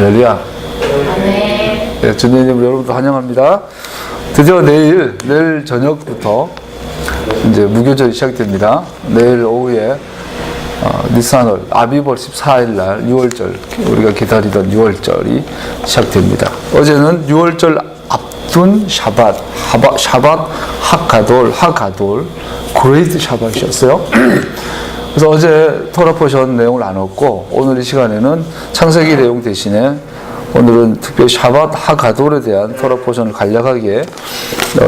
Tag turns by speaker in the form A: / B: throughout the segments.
A: 할렐루야.
B: 네.
A: 네, 주님 여러분도 환영합니다. 드디어 내일 저녁부터 이제 무교절이 시작됩니다. 내일 오후에 니산월 아비벌 14일 날 6월절, 우리가 기다리던 6월절이 시작됩니다. 어제는 6월절 앞둔 샤밧 하가돌 그레이트 샤밧이었어요. 그래서 어제 토라 포션 내용을 나눴고, 오늘 이 시간에는 창세기 내용 대신에 오늘은 특별히 샤밧 하가돌에 대한 토라 포션을 간략하게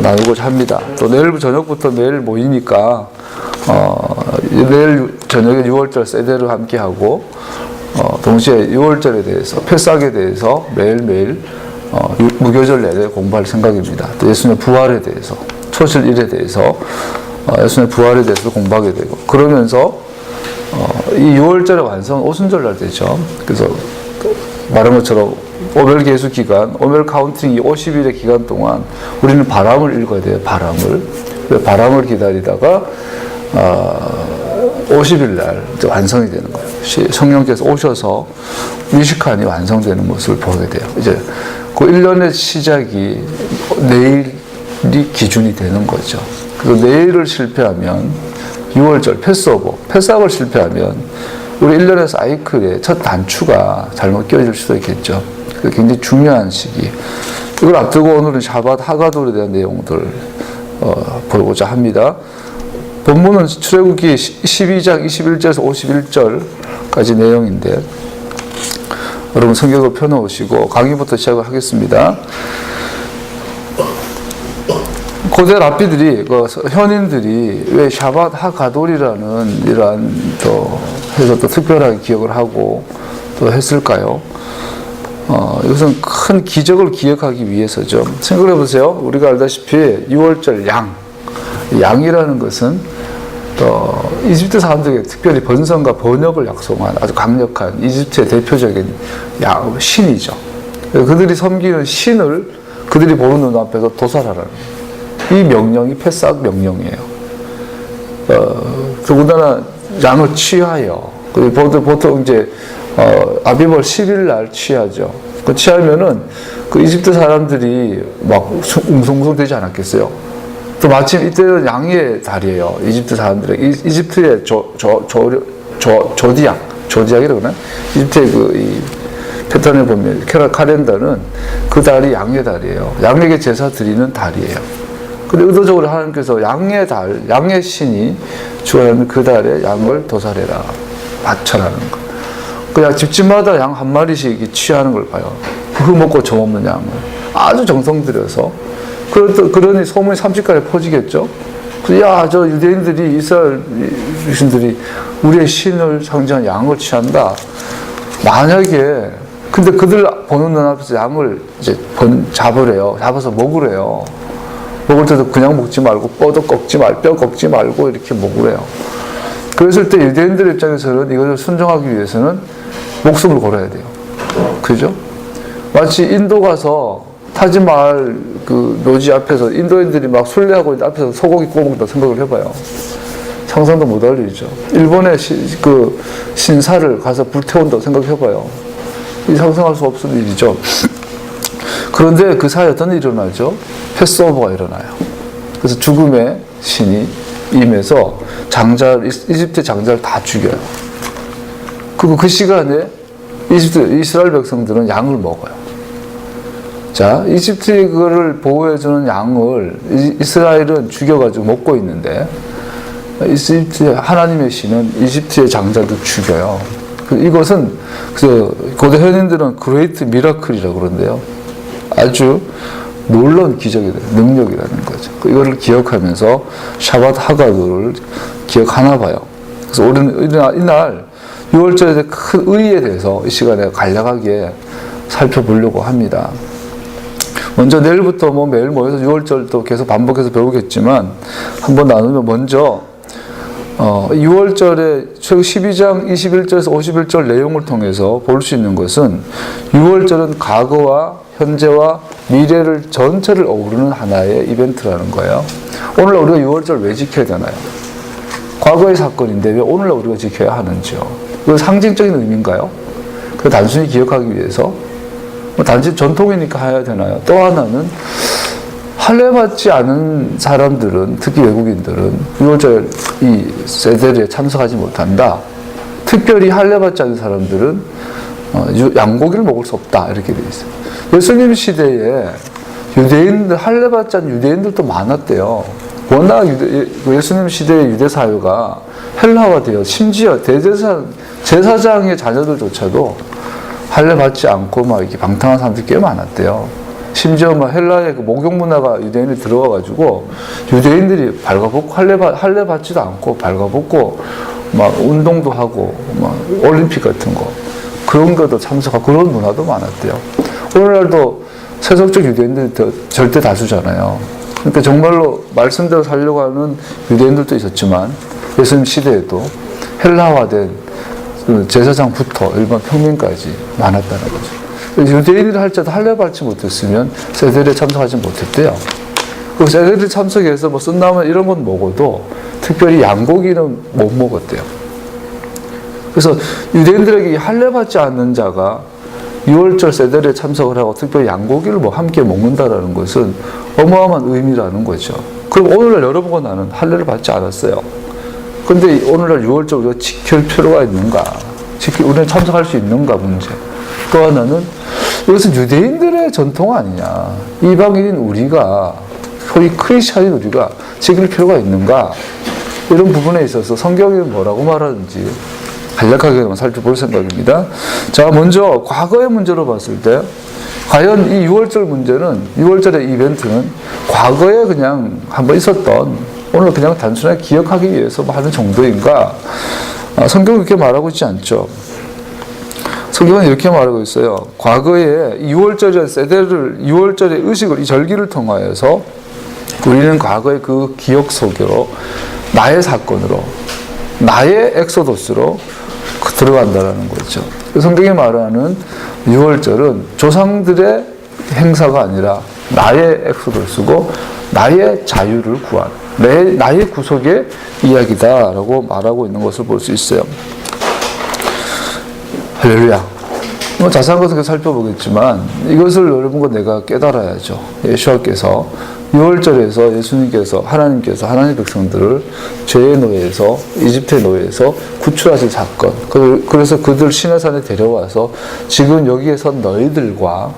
A: 나누고자 합니다. 또 내일 저녁부터 매일 모이니까 내일 저녁에 6월절 세대를 함께 하고, 동시에 6월절에 대해서, 패삭에 대해서 매일매일 무교절 내내 공부할 생각입니다. 또 예수님의 부활에 대해서, 초실 일에 대해서, 예수님의 부활에 대해서 공부하게 되고, 그러면서 이 6월절의 완성은 오순절날 되죠. 그래서 말한 것처럼 오멜 계수 기간, 오멜 카운팅 이 50일의 기간 동안 우리는 바람을 읽어야 돼요. 바람을 기다리다가 50일 날 완성이 되는 거예요. 성령께서 오셔서 미식한이 완성되는 모습을 보게 돼요. 이제 그 1년의 시작이 내일이 기준이 되는 거죠. 그래서 내일을 실패하면 6월절, 패삭을 실패하면 우리 1년의 사이클의 첫 단추가 잘못 끼워질 수도 있겠죠. 굉장히 중요한 시기. 이걸 앞두고 오늘은 샤밧 하가돌에 대한 내용들 보고자 합니다. 본문은 출애굽기 12장 21절에서 51절까지 내용인데, 여러분 성경을 펴놓으시고 강의부터 시작을 하겠습니다. 고대 랍비들이, 현인들이 왜 샤밧 하가돌이라는 이러한 해서 또 특별하게 기억을 하고 또 했을까요? 이것은 큰 기적을 기억하기 위해서죠. 생각해 보세요. 우리가 알다시피 6월절 양이라는 것은 이집트 사람들에게 특별히 번성과 번역을 약속한 아주 강력한 이집트의 대표적인 신이죠. 그들이 섬기는 신을 그들이 보는 눈 앞에서 도살하라는, 이 명령이 패삭 명령이에요. 더군다나 양을 취하여, 보통 이제 아비벌 10일 날 취하죠. 그 취하면은 그 이집트 사람들이 막 웅성웅성 되지 않았겠어요? 또 마침 이때는 양의 달이에요. 이집트 사람들에게. 이집트의 조디악이라고 그러나? 이집트의 이 패턴을 보면 카렌더는 그 달이 양의 달이에요. 양에게 제사 드리는 달이에요. 근데 의도적으로 하나님께서 양의 달, 양의 신이 주하는 그 달에 양을 도살해라, 바쳐라는 거. 그냥 집집마다 양 한 마리씩 취하는 걸 봐요. 흠없고 정없는 양을 아주 정성 들여서. 그러니 소문이 삼십까지 퍼지겠죠. 야, 저 유대인들이, 이스라엘 신들이 우리의 신을 상징한 양을 취한다. 만약에, 근데 그들 보는 눈앞에서 양을 이제 잡으래요. 잡아서 먹으래요. 먹을 때도 그냥 먹지 말고 뼈도 꺾지 말고 뼈 꺾지 말고 이렇게 먹으래요. 그랬을 때 유대인들 입장에서는 이것을 순종하기 위해서는 목숨을 걸어야 돼요. 그죠? 마치 인도 가서 타지마할 그 묘지 앞에서 인도인들이 막 순례하고 있는 앞에서 소고기 구워 먹는다 생각을 해봐요. 상상도 못할 일이죠. 일본의 그 신사를 가서 불태운다고 생각해봐요. 상상할 수 없는 일이죠. 그런데 그 사이에 어떤 일이 일어나죠? 패스오버가 일어나요. 그래서 죽음의 신이 임해서 이집트 장자를 다 죽여요. 그 시간에 이스라엘 백성들은 양을 먹어요. 자, 이집트의 그거를 보호해주는 양을 이스라엘은 죽여가지고 먹고 있는데, 이집트의 하나님의 신은 이집트의 장자도 죽여요. 이것은 고대 현인들은 그레이트 미라클이라고 그러는데요. 아주 놀라운 기적이 돼요. 능력이라는 거죠. 이거를 기억하면서 샤밧 하가돌을 기억하나 봐요. 그래서 우리는 이날 6월절에 큰 의의에 대해서 이 시간에 간략하게 살펴보려고 합니다. 먼저 내일부터 매일 모여서 6월절도 계속 반복해서 배우겠지만, 한번 나누면 먼저 6월절의 최고 12장 21절에서 51절 내용을 통해서 볼 수 있는 것은, 6월절은 과거와 현재와 미래를 전체를 어우르는 하나의 이벤트라는 거예요. 오늘 우리가 6월절 왜 지켜야 되나요? 과거의 사건인데 왜 오늘날 우리가 지켜야 하는지요? 이건 상징적인 의미인가요? 그 단순히 기억하기 위해서? 뭐 단지 전통이니까 해야 되나요? 또 하나는 할례받지 않은 사람들은, 특히 외국인들은 6월절 이 세대리에 참석하지 못한다. 특별히 할례받지 않은 사람들은 양고기를 먹을 수 없다. 이렇게 되어 있어요. 예수님 시대에 유대인들, 할례받지 않은 유대인들도 많았대요. 워낙 예수님 시대의 유대 사회가 헬라화되어 심지어 제사장의 자녀들조차도 할례받지 않고 막 이렇게 방탕한 사람들이 꽤 많았대요. 심지어 막 헬라의 그 목욕 문화가 유대인이 들어와가지고 유대인들이 발가벗고 할례받지도 않고 발가벗고 막 운동도 하고 막 올림픽 같은 거 그런 것도 참석하고 그런 문화도 많았대요. 오늘날도 세속적 유대인들이 절대 다수잖아요. 그러니까 정말로 말씀대로 살려고 하는 유대인들도 있었지만 예수님 시대에도 헬라화된 제사장부터 일반 평민까지 많았다는 거죠. 유대인을 할지라도 할례받지 못했으면 세대리에 참석하지 못했대요. 그 세대리 참석해서 뭐 쓴다면 이런 건 먹어도 특별히 양고기는 못 먹었대요. 그래서 유대인들에게 할례받지 않는 자가 6월절 세대리에 참석을 하고 특별히 양고기를 뭐 함께 먹는다라는 것은 어마어마한 의미라는 거죠. 그럼 오늘날 여러분과 나는 할례를 받지 않았어요. 근데 오늘날 6월절 우리가 지킬 필요가 있는가? 우리는 참석할 수 있는가 문제. 또 하나는 이것은 유대인들의 전통 아니냐. 이방인인 우리가, 소위 크리스찬인 우리가 지킬 필요가 있는가? 이런 부분에 있어서 성경이 뭐라고 말하는지 간략하게 살펴볼 생각입니다. 자, 먼저 과거의 문제로 봤을 때 과연 이 6월절 문제는, 6월절의 이벤트는 과거에 그냥 한번 있었던, 오늘 그냥 단순하게 기억하기 위해서 하는 정도인가? 성경은 그렇게 말하고 있지 않죠. 성경은 이렇게 말하고 있어요. 과거에 6월절의 세대를, 6월절의 의식을, 이 절기를 통하여서 우리는 과거의 그 기억 속으로 나의 사건으로, 나의 엑소도스로 들어간다라는 거죠. 성경이 말하는 6월절은 조상들의 행사가 아니라 나의 엑소도스고 나의 자유를 구한, 나의 구속의 이야기다라고 말하고 있는 것을 볼 수 있어요. 할렐루야. 뭐 자세한 것은 살펴보겠지만 이것을 여러분과 내가 깨달아야죠. 예수와께서 6월절에서 예수님께서, 하나님께서 하나님의 백성들을 죄의 노예에서, 이집트의 노예에서 구출하신 사건. 그래서 그들 시내산에 데려와서 지금 여기에 선 너희들과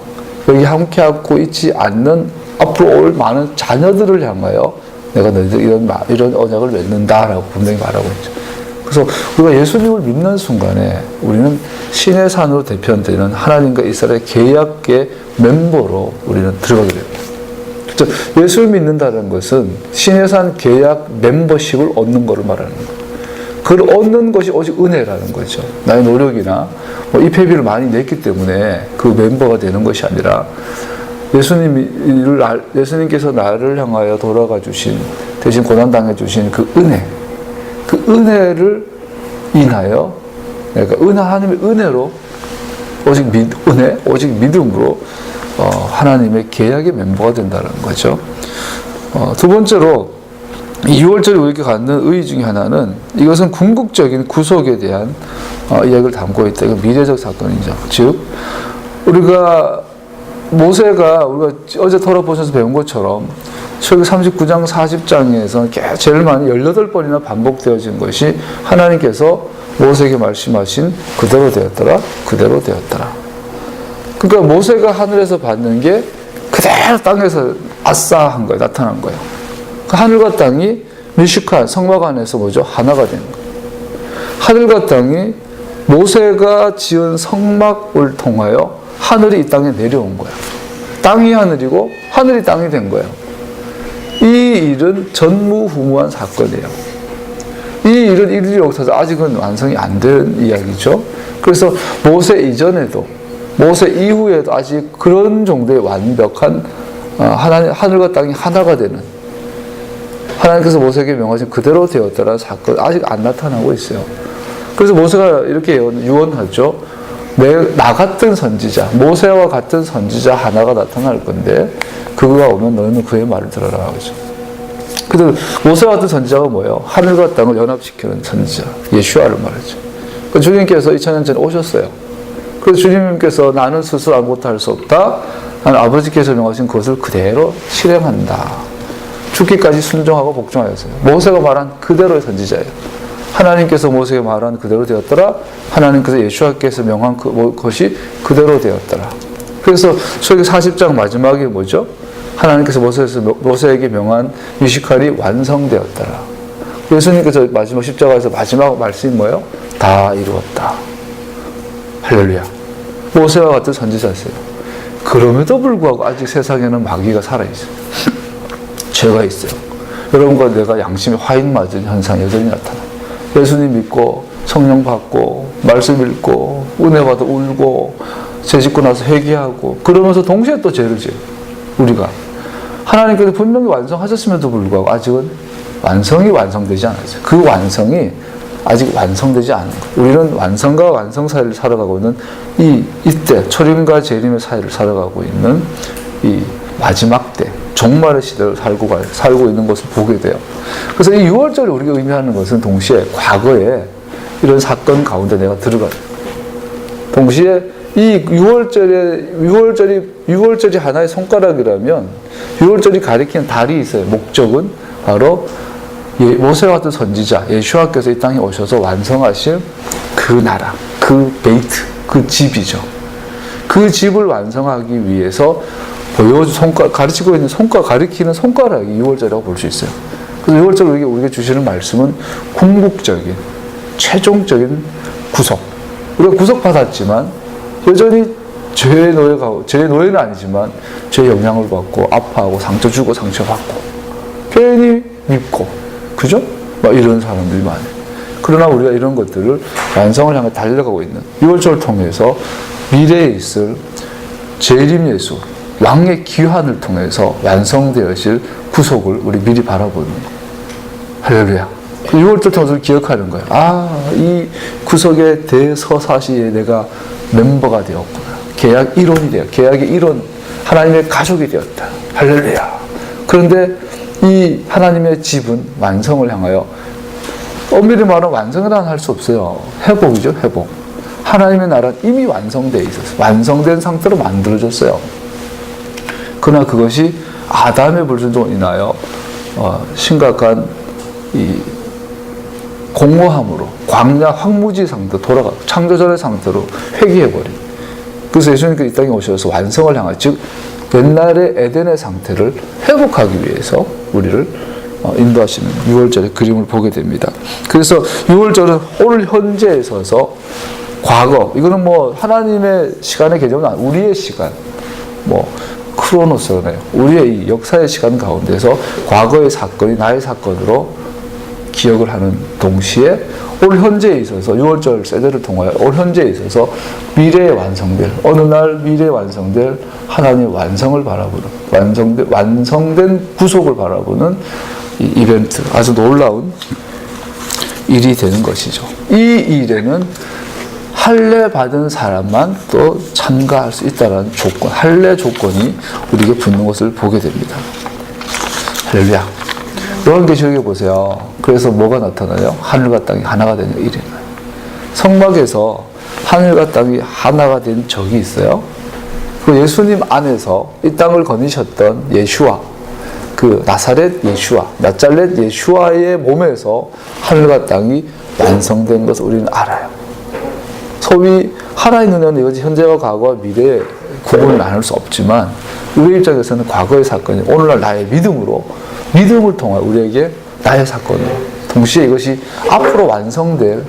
A: 여기 함께하고 있지 않는 앞으로 올 많은 자녀들을 향하여 내가 너희들 이런 언약을 맺는다라고 분명히 말하고 있죠. 그래서 우리가 예수님을 믿는 순간에 우리는 시내산으로 대표되는 하나님과 이스라엘의 계약의 멤버로 우리는 들어가게 됩니다. 예수를 믿는다는 것은 시내산 계약 멤버십을 얻는 것을 말하는 거예요. 그걸 얻는 것이 오직 은혜라는 거죠. 나의 노력이나 입회비를 많이 냈기 때문에 그 멤버가 되는 것이 아니라 예수님께서 나를 향하여 돌아가 주신, 대신 고난당해 주신 그 은혜를 인하여, 그러니까 하나님의 은혜로, 오직 믿음으로 하나님의 계약의 멤버가 된다는 거죠. 두 번째로 2월절이 우리에게 갖는 의의 중에 하나는 이것은 궁극적인 구속에 대한 이야기를 담고 있다. 이건 미래적 사건이죠. 즉 우리가 우리가 어제 토라 보셔서 배운 것처럼 출애굽기 39장 40장에서 제일 많이 18번이나 반복되어진 것이 하나님께서 모세에게 말씀하신 그대로 되었더라. 그러니까 모세가 하늘에서 받는 게 그대로 땅에서 아싸한 거예요. 나타난 거예요. 그 하늘과 땅이 미슈칸 성막 안에서 하나가 되는 거예요. 하늘과 땅이 모세가 지은 성막을 통하여 하늘이 이 땅에 내려온 거예요. 땅이 하늘이고 하늘이 땅이 된 거예요. 이 일은 전무후무한 사건이에요. 이 일은 일일이 없어서 아직은 완성이 안 된 이야기죠. 그래서 모세 이전에도 모세 이후에도 아직 그런 정도의 완벽한 하늘과 땅이 하나가 되는, 하나님께서 모세에게 명하신 그대로 되었다라는 사건 아직 안 나타나고 있어요. 그래서 모세가 이렇게 유언하죠. 나 같은 선지자, 모세와 같은 선지자 하나가 나타날 건데 그가 오면 너희는 그의 말을 들어라 하죠. 그래서 모세와 같은 선지자가 뭐예요? 하늘과 땅을 연합시키는 선지자, 예수아를 말하죠. 주님께서 2000년 전에 오셨어요. 그래서 주님께서 나는 스스로 아무것도 할 수 없다. 나는 아버지께서 명하신 것을 그대로 실행한다. 죽기까지 순종하고 복종하였어요. 모세가 말한 그대로의 선지자예요. 하나님께서 모세에게 말한 그대로 되었더라. 하나님께서 예수와께서 명한 것이 그대로 되었더라. 그래서 소위 40장 마지막에 뭐죠? 하나님께서 모세에게 명한 뮤지컬이 완성되었더라. 예수님께서 마지막 십자가에서 마지막 말씀이 뭐예요? 다 이루었다. 할렐루야. 모세와 같은 선지자였어요. 그럼에도 불구하고 아직 세상에는 마귀가 살아있어요. 죄가 있어요. 여러분과 내가 양심에 화인 맞은 현상이 여전히 나타나요. 예수님 믿고 성령 받고 말씀 읽고 은혜 받아 울고 죄 짓고 나서 회개하고 그러면서 동시에 또 죄를 지어요. 우리가 하나님께서 분명히 완성하셨음에도 불구하고 아직은 완성이 완성되지 않았어요. 그 완성이 아직 완성되지 않은 거예요. 우리는 완성과 완성 사이를 살아가고 있는 이때 초림과 재림의 사이를 살아가고 있는 이 마지막 때 종말의 시대를 살고 있는 것을 보게 돼요. 그래서 이 6월절이 우리가 의미하는 것은 동시에 과거에 이런 사건 가운데 내가 들어가요. 동시에 이 6월절이 하나의 손가락이라면 6월절이 가리키는 달이 있어요. 목적은 바로 모세와 같은 선지자 예수와께서 이 땅에 오셔서 완성하실 그 나라, 그 베이트, 그 집이죠. 그 집을 완성하기 위해서 가르치고 있는 가리키는 손가락이 6월절이라고 볼 수 있어요. 그래서 6월절 우리에게 주시는 말씀은 궁극적인, 최종적인 구속. 우리가 구속받았지만 여전히 죄의 노예는 아니지만 죄의 영향을 받고 아파하고 상처 주고 상처받고 괜히 밉고 그죠? 이런 사람들이 많아요. 그러나 우리가 이런 것들을 완성을 향해 달려가고 있는 6월절을 통해서 미래에 있을 재림 예수 왕의 귀환을 통해서 완성되어질 구속을 우리 미리 바라보는 거예요. 할렐루야. 6월절 통해서 기억하는 거예요. 이 구속의 대서사시에 내가 멤버가 되었구나. 계약 일원이 되었다. 계약의 일원, 하나님의 가족이 되었다. 할렐루야. 그런데 이 하나님의 집은 완성을 향하여 엄밀히 말하면 완성이라는 할 수 없어요. 회복이죠, 회복. 하나님의 나라는 이미 완성되어 있었어요. 완성된 상태로 만들어졌어요. 그러나 그것이 아담의 불순종으로 인하여 심각한 이 공허함으로 광야 황무지 상태로 돌아가고 창조전의 상태로 회귀해버린. 그래서 예수님께서 이 땅에 오셔서 완성을 향하여 즉 옛날의 에덴의 상태를 회복하기 위해서 우리를 인도하시는 6월절의 그림을 보게 됩니다. 그래서 6월절은 오늘 현재에 서서 과거, 이거는 하나님의 시간의 개념은 아니고 우리의 시간, 크로노스잖아요. 우리의 이 역사의 시간 가운데서 과거의 사건이 나의 사건으로 기억을 하는 동시에 올 현재에 있어서 6월절 세대를 통하여 올 현재에 있어서 미래에 완성될 어느 날 미래에 완성될 하나님의 완성을 바라보는 완성된 구속을 바라보는 이 이벤트, 아주 놀라운 일이 되는 것이죠. 이 일에는 할례 받은 사람만 또 참가할 수 있다는 조건, 할례 조건이 우리에게 붙는 것을 보게 됩니다. 할렐루야. 요한계시록에 보세요. 그래서 뭐가 나타나요? 하늘과 땅이 하나가 되는 일이 나요. 성막에서 하늘과 땅이 하나가 된 적이 있어요. 그 예수님 안에서 이 땅을 거니셨던 예수와 그 나사렛 예수와 나잘렛 예수와의 몸에서 하늘과 땅이 완성된 것을 우리는 알아요. 소위 하나의 눈에는 이것이 현재와 과거와 미래의 구분을 나눌 수 없지만 우리 입장에서는 과거의 사건이 오늘날 나의 믿음을 통해 우리에게 나의 사건으로 동시에 이것이 앞으로 완성될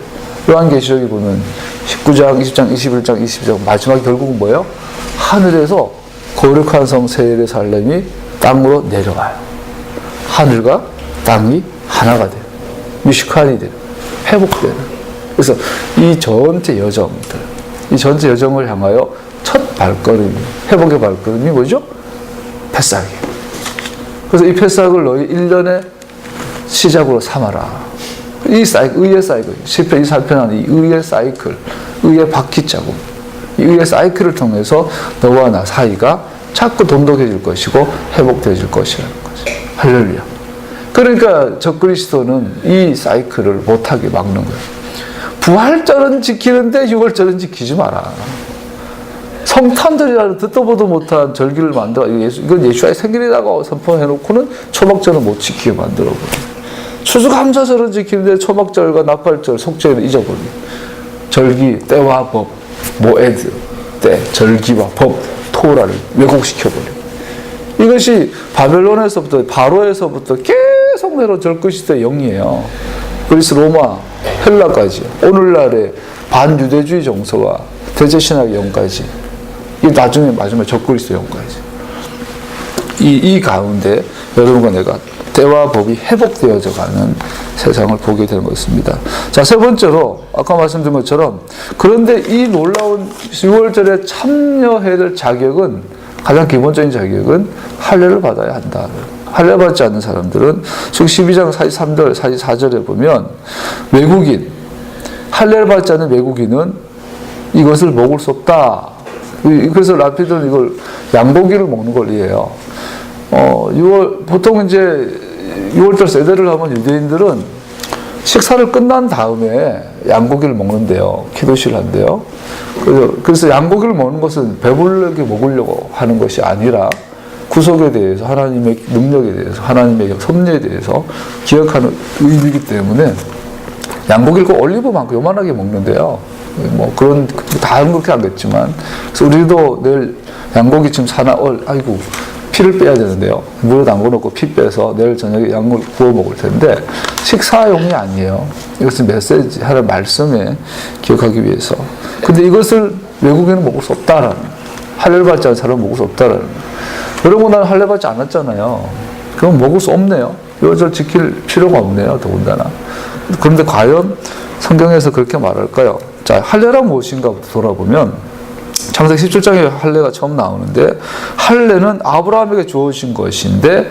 A: 요한계시록에 보면 19장, 20장, 21장, 22장 마지막 결국은 뭐예요? 하늘에서 거룩한 성 새 예루살렘이 땅으로 내려와요. 하늘과 땅이 하나가 돼요. 뮤지컬이 돼요. 회복되는. 그래서 이 전체 여정을 향하여 첫 발걸음, 회복의 발걸음이 뭐죠? 패싹이에요. 그래서 이 패싹을 너희 1년의 시작으로 삼아라. 이 사이클, 의의 사이클, 시편이 살펴나는 이 의의 사이클, 의의 바퀴자국, 이 의의 사이클을 통해서 너와 나 사이가 자꾸 돈독해질 것이고 회복되어질 것이라는 거죠. 할렐루야. 그러니까 적그리스도는 이 사이클을 못하게 막는 거예요. 부활절은 지키는데 6월절은 지키지 마라. 성탄절이라는 듣도 보도 못한 절기를 만들어 이건 예수의 생일이라고 선포해놓고는 초막절은 못 지키게 만들어버려. 추수감사절은 지키는데 초막절과 나팔절, 속죄는 잊어버려. 절기, 때와 법, 모에드, 때, 절기와 법, 토라를 왜곡시켜버려. 이것이 바벨론에서부터 바로에서부터 계속 내려온 절거시대 영이에요. 그리스, 로마, 헬라까지 오늘날의 반유대주의 정서와 대제신학의 영까지 이 나중에 마지막에 적그리스도 영까지 이 가운데 여러분과 내가 때와 법이 회복되어져 가는 세상을 보게 되는 것입니다. 자, 세 번째로 아까 말씀드린 것처럼 그런데 이 놀라운 6월절에 참여해야 될 자격은 가장 기본적인 자격은 할례를 받아야 한다. 할례 받지 않는 사람들은 즉 12장 43절 44절에 보면 외국인 할례를 받지 않는 외국인은 이것을 먹을 수 없다. 그래서 라피드는 이걸 양고기를 먹는 걸 이해해요. 보통 이제 6월절 세대를 하면 유대인들은 식사를 끝난 다음에 양고기를 먹는데요. 키도시를 한대요. 그래서 양고기를 먹는 것은 배부르게 먹으려고 하는 것이 아니라 구속에 대해서 하나님의 능력에 대해서 하나님의 섭리에 대해서 기억하는 의미이기 때문에 양고기를 꼭 올리브 많고 요만하게 먹는데요. 뭐 그런 다른 그렇게 하겠지만 그래서 우리도 내일 양고기 지금 사나 아이고 피를 빼야 되는데요. 물에 담궈놓고 피 빼서 내일 저녁에 양을 구워 먹을 텐데 식사용이 아니에요. 이것은 메시지, 하나님 말씀에 기억하기 위해서. 근데 이것을 외국인은 먹을 수 없다라는, 할례를 받지 않은 사람은 먹을 수 없다라는. 여러분 나는 할례 받지 않았잖아요. 그럼 먹을 수 없네요. 이것을 지킬 필요가 없네요. 더군다나. 그런데 과연 성경에서 그렇게 말할까요? 자, 할례란 무엇인가부터 돌아보면 창세기 17장에 할례가 처음 나오는데 할례는 아브라함에게 주어진 것인데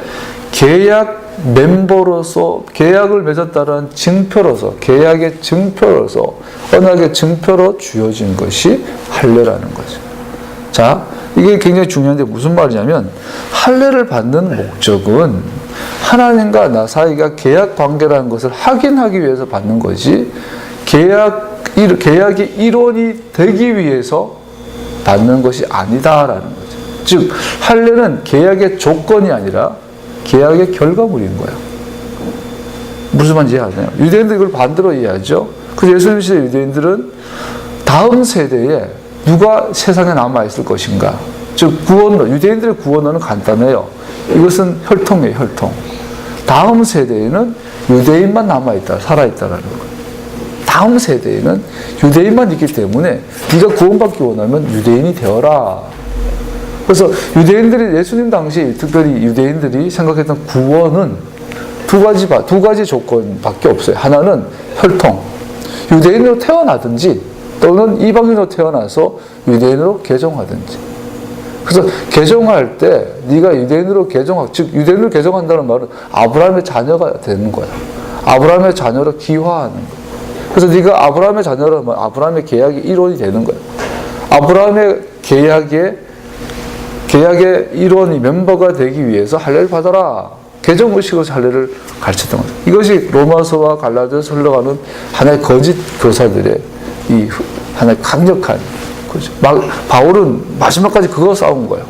A: 계약 멤버로서 계약을 맺었다는 증표로서 계약의 증표로서 언약의 증표로 주어진 것이 할례라는 거죠. 자, 이게 굉장히 중요한데 무슨 말이냐면 할례를 받는 목적은 하나님과 나 사이가 계약 관계라는 것을 확인하기 위해서 받는 거지 계약의 일원이 되기 위해서 받는 것이 아니다라는 거죠. 즉 할례는 계약의 조건이 아니라 계약의 결과물인 거예요. 무슨 말인지 이해하세요? 유대인들 이걸 반대로 이해하죠. 그래서 예수님 시대 유대인들은 다음 세대에 누가 세상에 남아있을 것인가. 즉 구원론, 유대인들의 구원론은 간단해요. 이것은 혈통이에요. 혈통. 다음 세대에는 유대인만 남아있다, 살아있다라는 거예요. 다음 세대에는 유대인만 있기 때문에 네가 구원받기 원하면 유대인이 되어라. 그래서 유대인들이 예수님 당시 특별히 유대인들이 생각했던 구원은 두 가지 조건밖에 없어요. 하나는 혈통. 유대인으로 태어나든지 또는 이방인으로 태어나서 유대인으로 개종하든지. 그래서 개종할 때 네가 유대인으로 즉 유대인으로 개종한다는 말은 아브라함의 자녀가 되는 거야. 아브라함의 자녀로 기화하는 거야. 그래서 네가 아브라함의 자녀라면 아브라함의 계약의 일원이 되는 거예요. 아브라함의 계약의 일원이 멤버가 되기 위해서 할례를 받아라. 개정의식으로 할례를 가르쳤던 거죠. 이것이 로마서와 갈라디아서 흘러가는 하나의 거짓 교사들의 이 하나의 강력한 거죠. 바울은 마지막까지 그거 싸운 거예요.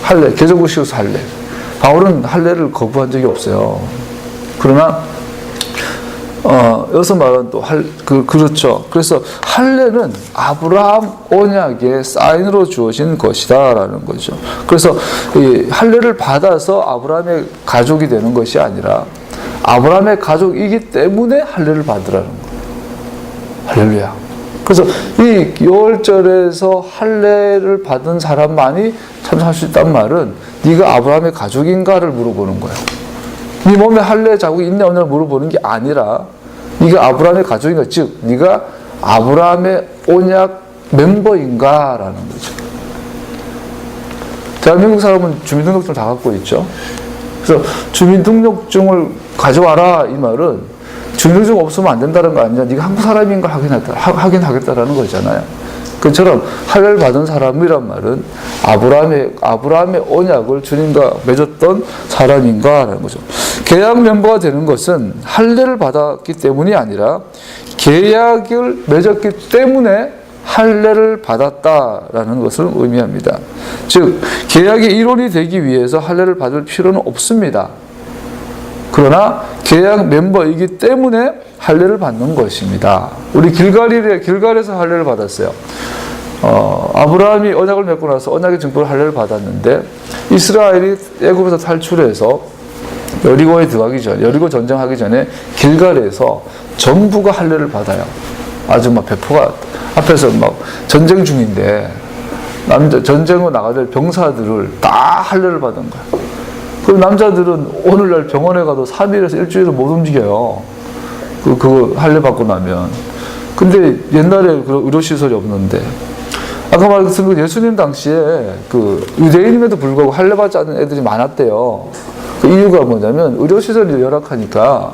A: 할례, 개정의식으로 할례. 바울은 할례를 거부한 적이 없어요. 그러나 여기서 말하는 또 그렇죠. 그래서 할례는 아브라함 언약의 사인으로 주어진 것이다라는 거죠. 그래서 이 할례를 받아서 아브라함의 가족이 되는 것이 아니라 아브라함의 가족이기 때문에 할례를 받으라는 거예요. 할렐루야. 그래서 이 6월절에서 할례를 받은 사람만이 참석할 수 있단 말은 네가 아브라함의 가족인가를 물어보는 거예요. 네 몸에 할례 자국이 있냐 없냐를 물어보는 게 아니라 네가 아브라함의 가족인가, 즉 네가 아브라함의 언약 멤버인가라는 거죠. 대한민국 사람은 주민등록증을 다 갖고 있죠. 그래서 주민등록증을 가져와라 이 말은 주민등록증 없으면 안 된다는 거 아니냐, 네가 한국 사람인 걸 확인하겠다라는 거잖아요. 그처럼 할례를 받은 사람이란 말은 아브라함의 언약을 주님과 맺었던 사람인가라는 거죠. 계약 멤버가 되는 것은 할례를 받았기 때문이 아니라 계약을 맺었기 때문에 할례를 받았다라는 것을 의미합니다. 즉 계약의 일원이 되기 위해서 할례를 받을 필요는 없습니다. 그러나 계약 멤버이기 때문에 할례를 받는 것입니다. 우리 길갈에서 할례를 받았어요. 아브라함이 언약을 맺고 나서 언약의 증거를 할례를 받았는데 이스라엘이 애굽에서 탈출해서 여리고에 들어가기 전에, 여리고 전쟁하기 전에 길갈에서 전부가 할례를 받아요. 아주 막 배포가 앞에서 막 전쟁 중인데 전쟁으로 나가야 될 병사들을 다 할례를 받은 거야. 그럼 남자들은 오늘날 병원에 가도 3일에서 일주일을 못 움직여요. 그거 할례 받고 나면. 근데 옛날에 그런 의료시설이 없는데, 아까 말했던 그 예수님 당시에 그 유대인임에도 불구하고 할례 받지 않는 애들이 많았대요. 그 이유가 뭐냐면 의료시설이 열악하니까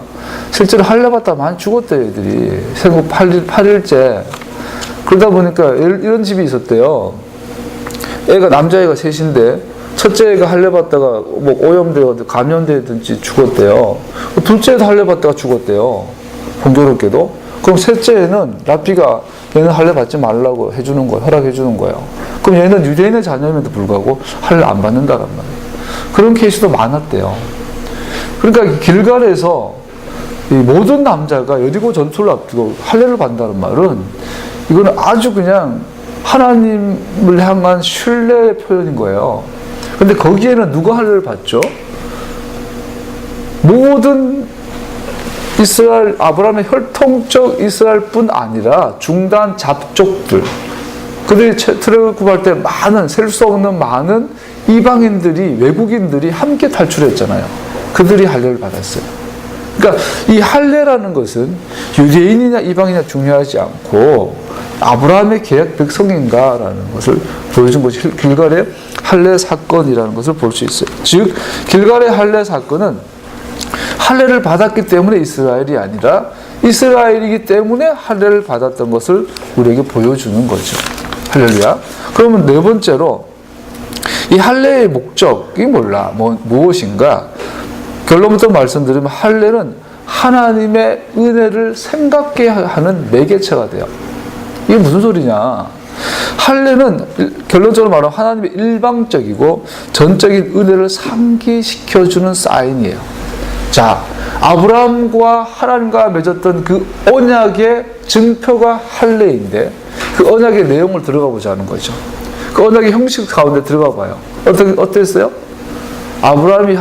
A: 실제로 할례 받다 많이 죽었대요, 애들이. 생후 8일째. 그러다 보니까 이런 집이 있었대요. 애가 남자애가 셋인데 첫째 애가 할례 받다가 뭐 오염되어 감염되든지 죽었대요. 둘째 애도 할례 받다가 죽었대요. 공교롭게도. 그럼 셋째 애는 라피가 얘는 할례 받지 말라고 해주는 거예요. 허락해 주는 거예요. 그럼 얘는 유대인의 자녀임에도 불구하고 할례 안 받는다란 말이에요. 그런 케이스도 많았대요. 그러니까 길갈에서 이 모든 남자가 여리고 전투를 앞두고 할례를 받는다는 말은 이거는 아주 그냥 하나님을 향한 신뢰의 표현인 거예요. 근데 거기에는 누가 할례를 받죠? 모든 이스라엘, 아브라함의 혈통적 이스라엘뿐 아니라 중단 잡족들, 그들이 출애굽할 때 많은, 셀 수 없는 많은 이방인들이, 외국인들이 함께 탈출했잖아요. 그들이 할례를 받았어요. 그러니까 이 할례라는 것은 유대인이냐 이방인이냐 중요하지 않고 아브라함의 계약 백성인가라는 것을 보여준 것이 길갈의 할례 사건이라는 것을 볼 수 있어요. 즉 길갈의 할례 사건은 할례를 받았기 때문에 이스라엘이 아니라 이스라엘이기 때문에 할례를 받았던 것을 우리에게 보여주는 거죠. 할렐루야. 그러면 네 번째로 이 할례의 목적이 무엇인가? 결론부터 말씀드리면 할례는 하나님의 은혜를 생각게 하는 매개체가 돼요. 이게 무슨 소리냐? 할례는 결론적으로 말하면 하나님의 일방적이고 전적인 은혜를 상기시켜주는 사인이에요. 자, 아브라함과 하나님과 맺었던 그 언약의 증표가 할례인데 그 언약의 내용을 들어가 보자는 거죠. 그 언약의 형식 가운데 들어가 봐요. 어땠어요? 아브라함이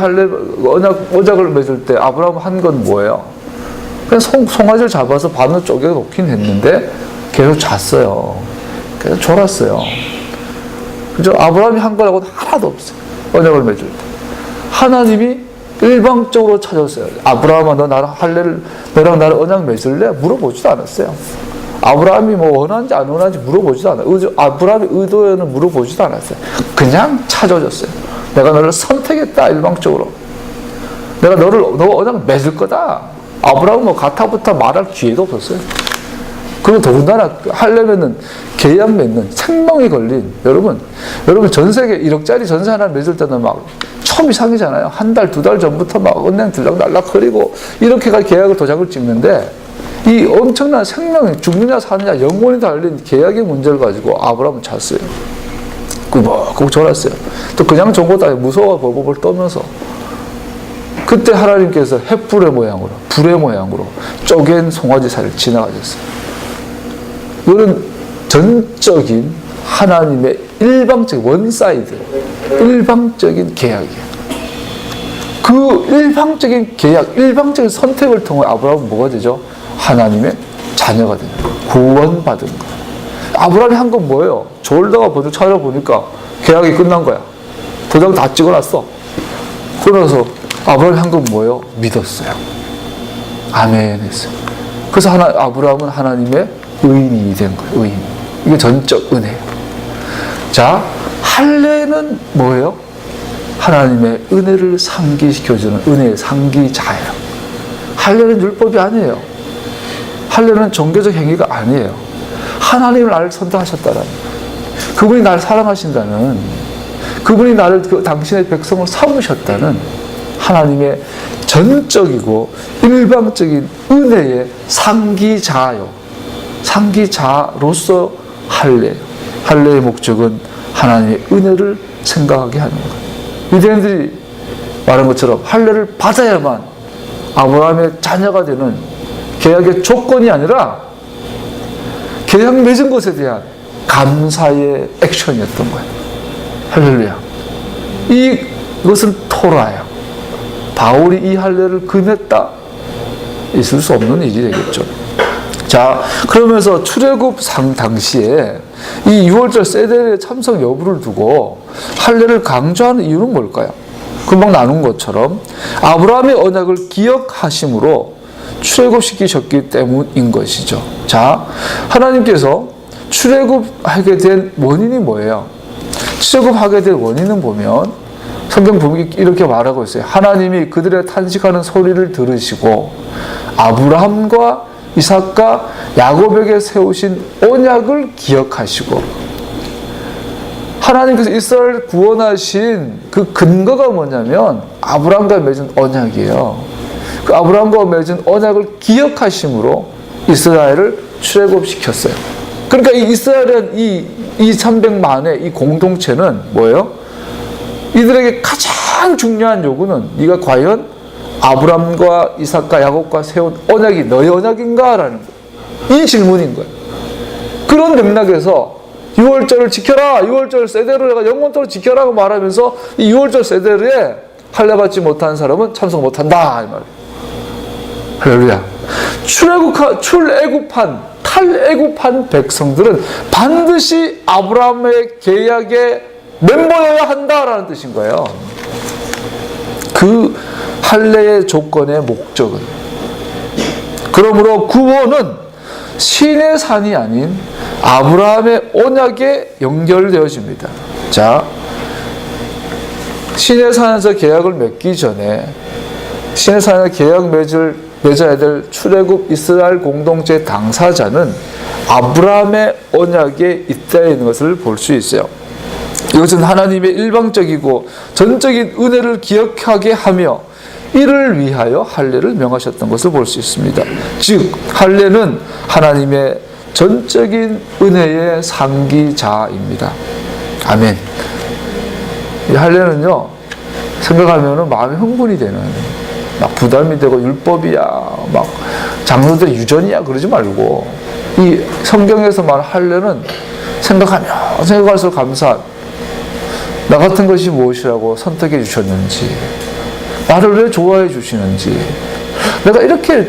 A: 언약을 맺을 때 아브라함 한 건 뭐예요? 그냥 송아지를 잡아서 반으로 쪼개 놓긴 했는데 계속 잤어요. 계속 졸았어요. 그죠? 아브라함이 한 거라고는 하나도 없어요. 언약을 맺을 때. 하나님이 일방적으로 찾았어요. 아브라함아, 너랑 나를 언약 맺을래? 물어보지도 않았어요. 아브라함이 뭐 원하는지 안 원하는지 물어보지도 않아요. 아브라함의 의도에는 물어보지도 않았어요. 그냥 찾아줬어요. 내가 너를 선택했다, 일방적으로. 내가 너 언약 맺을 거다. 아브라함은 뭐 가타부타 말할 기회도 없었어요. 그리고 더군다나 하려면은 계약 맺는 생명이 걸린, 여러분 전 세계 1억짜리 전세 하나 맺을 때는 막 처음 이상이잖아요. 한 달, 두 달 전부터 막 은행 들락날락 거리고 이렇게가 계약을 도장을 찍는데 이 엄청난 생명이 죽느냐 사느냐 영원히 달린 계약의 문제를 가지고 아브라함은 잤어요. 꾸벅꾸벅 졸았어요. 또 그냥 존 것도 아니고 무서워 벌벌 떠면서 그때 하나님께서 횃불의 모양으로, 불의 모양으로 쪼갠 송아지 살을 지나가셨어요. 이거는 전적인 하나님의 일방적인 원사이드, 일방적인 계약이에요. 그 일방적인 계약, 일방적인 선택을 통해 아브라함은 뭐가 되죠? 하나님의 자녀가 되는 거예요. 구원받은 거예요. 아브라함이 한 건 뭐예요? 졸다가 번쩍 찾아보니까 계약이 끝난 거야. 도장 다 찍어놨어. 그러면서 아브라함이 한 건 뭐예요? 믿었어요. 아멘 했어요. 그래서 아브라함은 하나님의 의인이 된 거예요. 의인. 이게 전적 은혜예요. 자, 할례는 뭐예요? 하나님의 은혜를 상기시켜주는 은혜의 상기자예요. 할례는 율법이 아니에요. 할례는 종교적 행위가 아니에요. 하나님을 나를 선택하셨다는, 그분이 나를 사랑하신다는, 그분이 나를 당신의 백성을 삼으셨다는 하나님의 전적이고 일방적인 은혜의 상기자요. 상기자로서 할례. 할례의 목적은 하나님의 은혜를 생각하게 하는 것. 유대인들이 말한 것처럼 할례를 받아야만 아브라함의 자녀가 되는 계약의 조건이 아니라 계약 맺은 것에 대한 감사의 액션이었던 거예요. 할렐루야. 이것은 토라예요. 바울이 이 할례를 금했다? 있을 수 없는 일이 되겠죠. 자, 그러면서 출애굽 당시에 이 6월절 세대의 참석 여부를 두고 할례를 강조하는 이유는 뭘까요? 금방 나눈 것처럼 아브라함의 언약을 기억하심으로 출애굽시키셨기 때문인 것이죠. 자, 하나님께서 출애굽하게 된 원인이 뭐예요? 출애굽하게 된 원인은 보면 성경 보면 이렇게 말하고 있어요. 하나님이 그들의 탄식하는 소리를 들으시고 아브라함과 이삭과 야곱에게 세우신 언약을 기억하시고, 하나님께서 이스라엘을 구원하신 그 근거가 뭐냐면 아브라함과 맺은 언약이에요. 그 아브라함과 맺은 언약을 기억하심으로 이스라엘을 출애굽시켰어요. 그러니까 이 이스라엘은 이 300만의 이 공동체는 뭐예요? 이들에게 가장 중요한 요구는 네가 과연 아브라함과 이삭과 야곱과 세운 언약이 너의 언약인가? 라는 거예요. 이 질문인 거예요. 그런 맥락에서 6월절을 지켜라. 6월절 세대를 내가 영원토록 지켜라고 말하면서 이 6월절 세대에 할례받지 못한 사람은 참석 못한다. 이 말이에요. 할렐루야. 탈애굽한 백성들은 반드시 아브라함의 계약의 멤버여야 한다라는 뜻인 거예요. 그 할례의 조건의 목적은, 그러므로 구원은 신의 산이 아닌 아브라함의 언약에 연결되어집니다. 자, 신의 산에서 계약을 맺기 전에 신의 산에 계약 맺어야 될 출애굽 이스라엘 공동체 당사자는 아브라함의 언약에 입되어 있는 것을 볼 수 있어요. 이것은 하나님의 일방적이고 전적인 은혜를 기억하게 하며 이를 위하여 할례를 명하셨던 것을 볼 수 있습니다. 즉 할례는 하나님의 전적인 은혜의 상기자입니다. 아멘. 이 할례는요, 생각하면 마음이 흥분이 되는, 막 부담이 되고 율법이야, 막 장로들의 유전이야 그러지 말고, 이 성경에서 말하는 할례는 생각할수록 감사한, 나 같은 것이 무엇이라고 선택해 주셨는지, 나를 왜 좋아해 주시는지, 내가 이렇게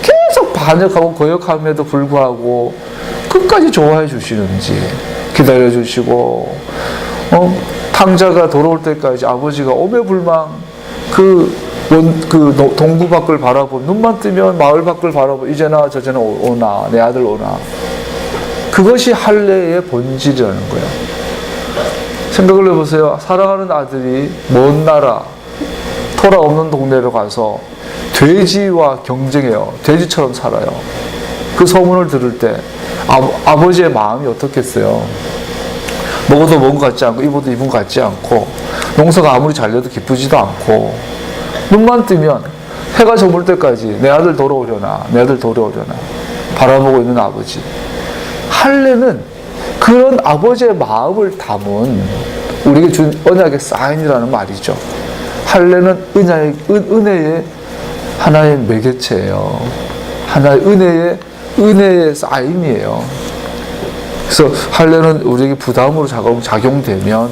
A: 계속 반역하고 거역함에도 불구하고 끝까지 좋아해 주시는지, 기다려 주시고, 탕자가 돌아올 때까지 아버지가 오매불망 동구 밖을 바라보고, 눈만 뜨면 마을 밖을 바라보고, 이제나 저제나 오나, 내 아들 오나. 그것이 할례의 본질이라는 거예요. 생각을 해보세요. 사랑하는 아들이 먼 나라, 토라 없는 동네로 가서 돼지와 경쟁해요. 돼지처럼 살아요. 그 소문을 들을 때 아버지의 마음이 어떻겠어요? 먹어도 먹은 것 같지 않고 입어도 입은 것 같지 않고 농사가 아무리 잘 돼도 기쁘지도 않고, 눈만 뜨면 해가 저물 때까지 내 아들 돌아오려나, 내 아들 돌아오려나 바라보고 있는 아버지. 할례는 그런 아버지의 마음을 담은 우리에게 준 언약의 사인이라는 말이죠. 할례는 은혜의 하나의 매개체예요. 하나의 은혜의 사인이에요. 그래서 할례는 우리에게 부담으로 작용되면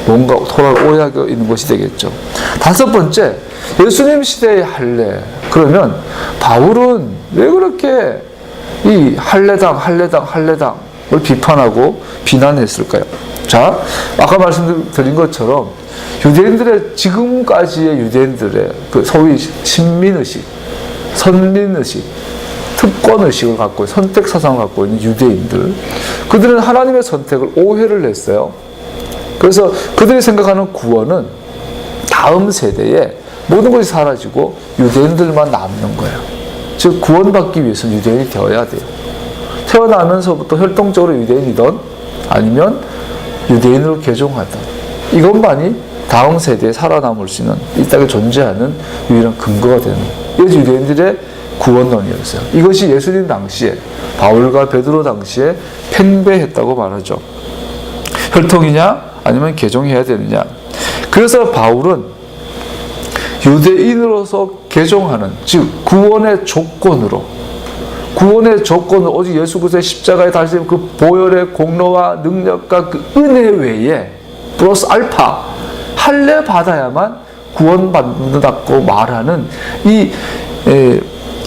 A: 뭔가 토라를 오해하고 있는 것이 되겠죠. 다섯 번째, 예수님 시대의 할례. 그러면 바울은 왜 그렇게 이 할례당을 비판하고 비난했을까요? 자, 아까 말씀드린 것처럼 유대인들의, 지금까지의 유대인들의 그 소위 신민의식, 선민의식, 특권의식을 갖고 선택사상을 갖고 있는 유대인들, 그들은 하나님의 선택을 오해를 했어요. 그래서 그들이 생각하는 구원은 다음 세대에 모든 것이 사라지고 유대인들만 남는 거예요. 즉 구원받기 위해서는 유대인이 되어야 돼요. 태어나면서부터 혈통적으로 유대인이든 아니면 유대인으로 개종하든 이것만이 다음 세대에 살아남을 수 있는, 이 땅에 존재하는 유일한 근거가 되는 거예요. 이것이 유대인들의 구원론이었어요. 이것이 예수님 당시에, 바울과 베드로 당시에 팽배했다고 말하죠. 혈통이냐 아니면 개종해야 되느냐. 그래서 바울은 유대인으로서 개종하는, 즉 구원의 조건으로 오직 예수 그리스도의 십자가에 달리신 그 보혈의 공로와 능력과 그 은혜 외에 플러스 알파 할례 받아야만 구원받는다고 말하는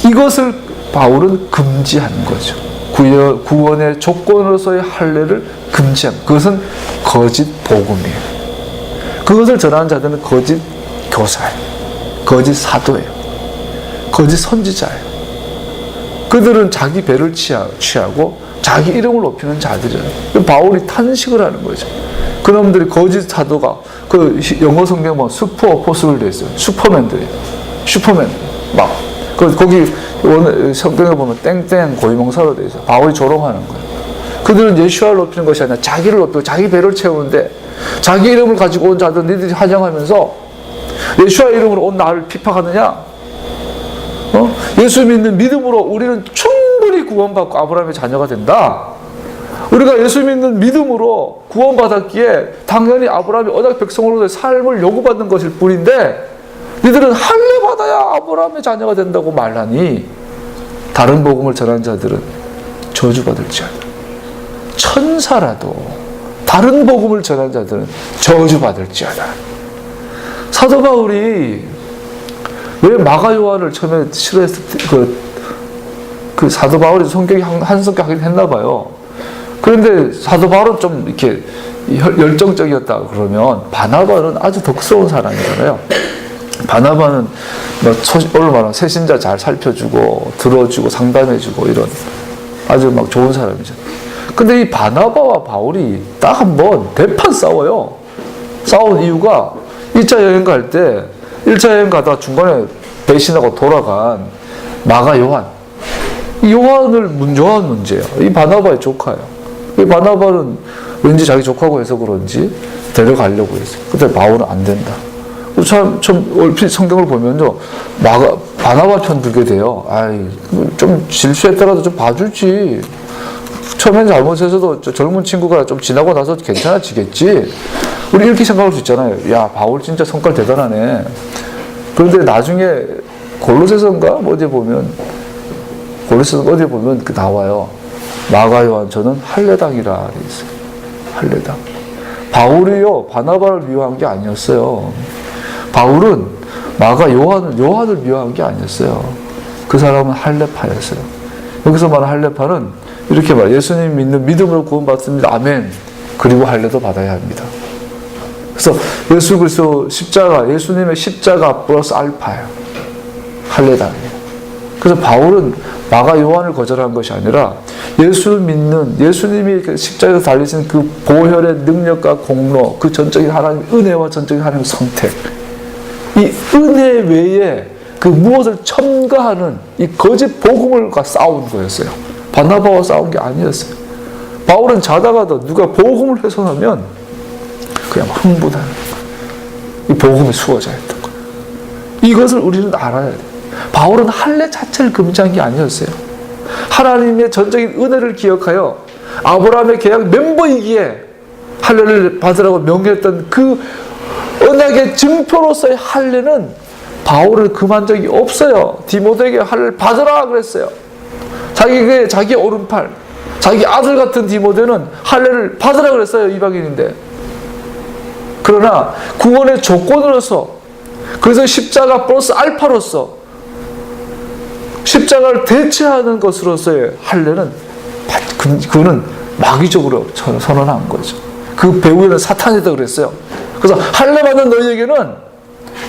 A: 이것을 바울은 금지한 거죠. 구원의 조건으로서의 할례를 금지한, 그것은 거짓 복음이에요. 그것을 전하는 자들은 거짓 교사예요. 거짓 사도예요. 거짓 선지자예요. 그들은 자기 배를 취하고 자기 이름을 높이는 자들이에요. 바울이 탄식을 하는 거죠. 그놈들이 거짓 사도가, 그 영어 성경 보면 슈퍼 어포슬을 돼 있어요. 슈퍼맨들이에요. 막 거기 성경에 보면 땡땡 고위명사로 돼 있어요. 바울이 조롱하는 거예요. 그들은 예수와를 높이는 것이 아니라 자기를 높이고 자기 배를 채우는데, 자기 이름을 가지고 온 자들 니들이 환영하면서 예수와 이름으로 온 나를 핍박하느냐? 예수 믿는 믿음으로 우리는 충분히 구원받고 아브라함의 자녀가 된다. 우리가 예수 믿는 믿음으로 구원받았기에 당연히 아브라함이 언약 백성으로서의 삶을 요구받는 것일 뿐인데, 니들은 할례 받아야 아브라함의 자녀가 된다고 말하니 다른 복음을 전한 자들은 저주받을지어다. 천사라도 다른 복음을 전한 자들은 저주받을지어다. 사도 바울이 왜 마가 요한을 처음에 싫어했을 때, 그 사도 바울이 성격이 한 성격 하긴 했나 봐요. 그런데 사도 바울은 좀 이렇게 열정적이었다 그러면, 바나바는 아주 덕스러운 사람이잖아요. 바나바는 오늘 말하면 새신자 잘 살펴주고 들어주고 상담해주고 이런 아주 막 좋은 사람이죠. 근데 이 바나바와 바울이 딱 한 번 대판 싸워요. 싸운 이유가 1차 여행 갈 때, 1차 여행 가다가 중간에 배신하고 돌아간 마가 요한. 이 요한 문제예요. 이 바나바의 조카예요. 이 바나바는 왠지 자기 조카고 해서 그런지 데려가려고 했어요. 근데 바울은 안 된다. 참 얼핏 성경을 보면요, 바나바 편 들게 돼요. 좀 실수했더라도 좀 봐주지. 처음엔 잘못해서도 젊은 친구가 좀 지나고 나서 괜찮아지겠지. 우리 이렇게 생각할 수 있잖아요. 야, 바울 진짜 성깔 대단하네. 그런데 나중에 골로새서인가 어디 보면 그 나와요. 마가 요한 저는 할례당이라 있어요. 할례당. 바울이요 바나바를 미워한 게 아니었어요. 바울은 마가 요한을 미워한 게 아니었어요. 그 사람은 할례파였어요. 여기서 말하는 할례파는 이렇게 말해요. 예수님 믿는 믿음으로 구원받습니다. 아멘. 그리고 할례도 받아야 합니다. 그래서 예수 그리스도 십자가, 예수님의 십자가 플러스 알파예요. 할례당이에요. 그래서 바울은 마가 요한을 거절한 것이 아니라 예수를 믿는, 예수님이 십자가에서 달리신 그 보혈의 능력과 공로, 그 전적인 하나님의 은혜와 전적인 하나님의 선택, 이 은혜 외에 그 무엇을 첨가하는 이 거짓 복음을 싸운 거였어요. 바나바와 싸운 게 아니었어요. 바울은 자다가도 누가 복음을 훼손하면 그냥 흥분하는 거예요. 이 복음의 수호자였던 거예요. 이것을 우리는 알아야 돼요. 바울은 할례 자체를 금지한 게 아니었어요. 하나님의 전적인 은혜를 기억하여 아브라함의 계약 멤버이기에 할례를 받으라고 명했던 그 언약의 증표로서의 할례는 바울을 금한 적이 없어요. 디모데에게 할례를 받으라 그랬어요. 자기 오른팔, 자기 아들 같은 디모데는 할례를 받으라 그랬어요. 이방인인데. 그러나 구원의 조건으로서, 그래서 십자가 플러스 알파로서 십자가를 대체하는 것으로서의 할례는 그거는 마귀적으로 선언한 거죠. 그 배후에는 사탄이다 그랬어요. 그래서 할례 받는 너희에게는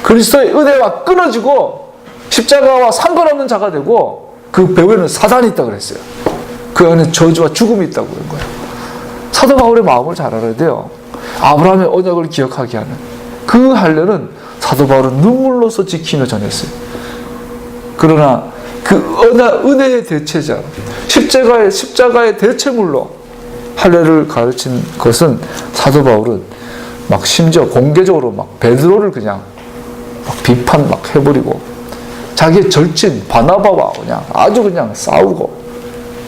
A: 그리스도의 은혜와 끊어지고 십자가와 상관없는 자가 되고 그 배후에는 사단이 있다 그랬어요. 그 안에 저주와 죽음이 있다고 그런 거예요. 사도 바울의 마음을 잘 알아야 돼요. 아브라함의 언약을 기억하게 하는 그 할례는 사도 바울은 눈물로서 지키며 전했어요. 그러나 그 은혜의 대체자, 십자가의 대체물로 할례를 가르친 것은 사도 바울은 심지어 공개적으로 베드로를 그냥 비판 해버리고 자기의 절친 바나바와 그냥 아주 그냥 싸우고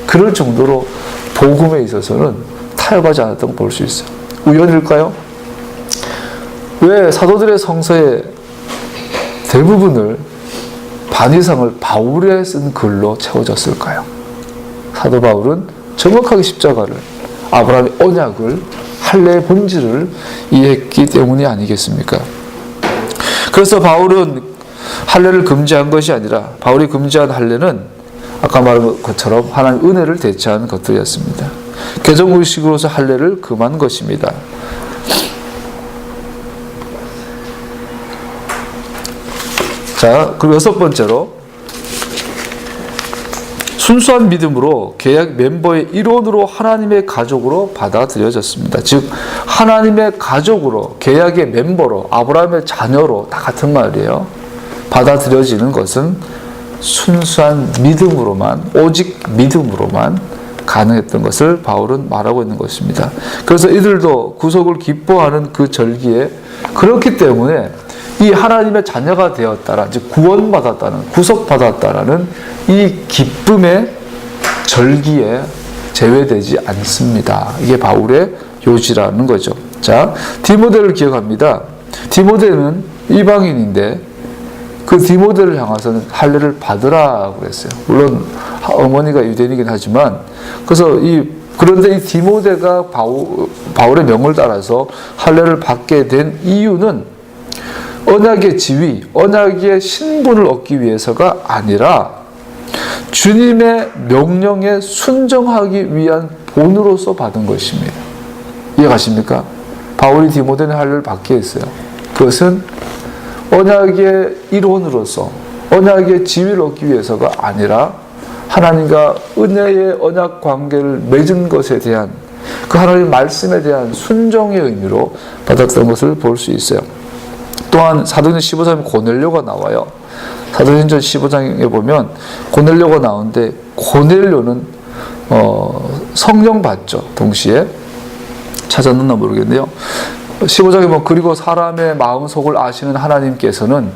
A: 그럴 정도로 복음에 있어서는 타협하지 않았던 걸 볼 수 있어요. 우연일까요? 왜 사도들의 성서의 대부분을 반 이상을 바울에 쓴 글로 채워졌을까요? 사도 바울은 정확하게 십자가를, 아브라함의 언약을, 할례의 본질을 이해했기 때문이 아니겠습니까? 그래서 바울은 할례를 금지한 것이 아니라 바울이 금지한 할례는 아까 말한 것처럼 하나님의 은혜를 대체한 것들이었습니다. 개정의식으로서 할례를 금한 것입니다. 자, 그리고 여섯 번째로 순수한 믿음으로 계약 멤버의 일원으로 하나님의 가족으로 받아들여졌습니다. 즉 하나님의 가족으로, 계약의 멤버로, 아브라함의 자녀로 다 같은 말이에요. 받아들여지는 것은 순수한 믿음으로만, 오직 믿음으로만 가능했던 것을 바울은 말하고 있는 것입니다. 그래서 이들도 구속을 기뻐하는 그 절기에, 그렇기 때문에 이 하나님의 자녀가 되었다라, 즉 구원받았다는, 구속받았다라는 이 기쁨의 절기에 제외되지 않습니다. 이게 바울의 요지라는 거죠. 자, 디모데를 기억합니다. 디모데는 이방인인데 그 디모데를 향해서는 할례를 받으라고 그랬어요. 물론 어머니가 유대인이긴 하지만, 그런데 이 디모데가 바울의 명을 따라서 할례를 받게 된 이유는 언약의 지위, 언약의 신분을 얻기 위해서가 아니라 주님의 명령에 순종하기 위한 본으로서 받은 것입니다. 이해가십니까? 바울이 디모데는 할례를 받게 했어요. 그것은 언약의 일원으로서, 언약의 지위를 얻기 위해서가 아니라 하나님과 은혜의 언약 관계를 맺은 것에 대한, 그 하나님의 말씀에 대한 순종의 의미로 받았던 것을 볼 수 있어요. 또한 사도행전 15장에 고넬료가 나와요. 사도행전 15장에 보면 고넬료가 나오는데, 고넬료는 성령 받죠. 동시에 찾았는가 모르겠네요. 15장에 보면 그리고 사람의 마음속을 아시는 하나님께서는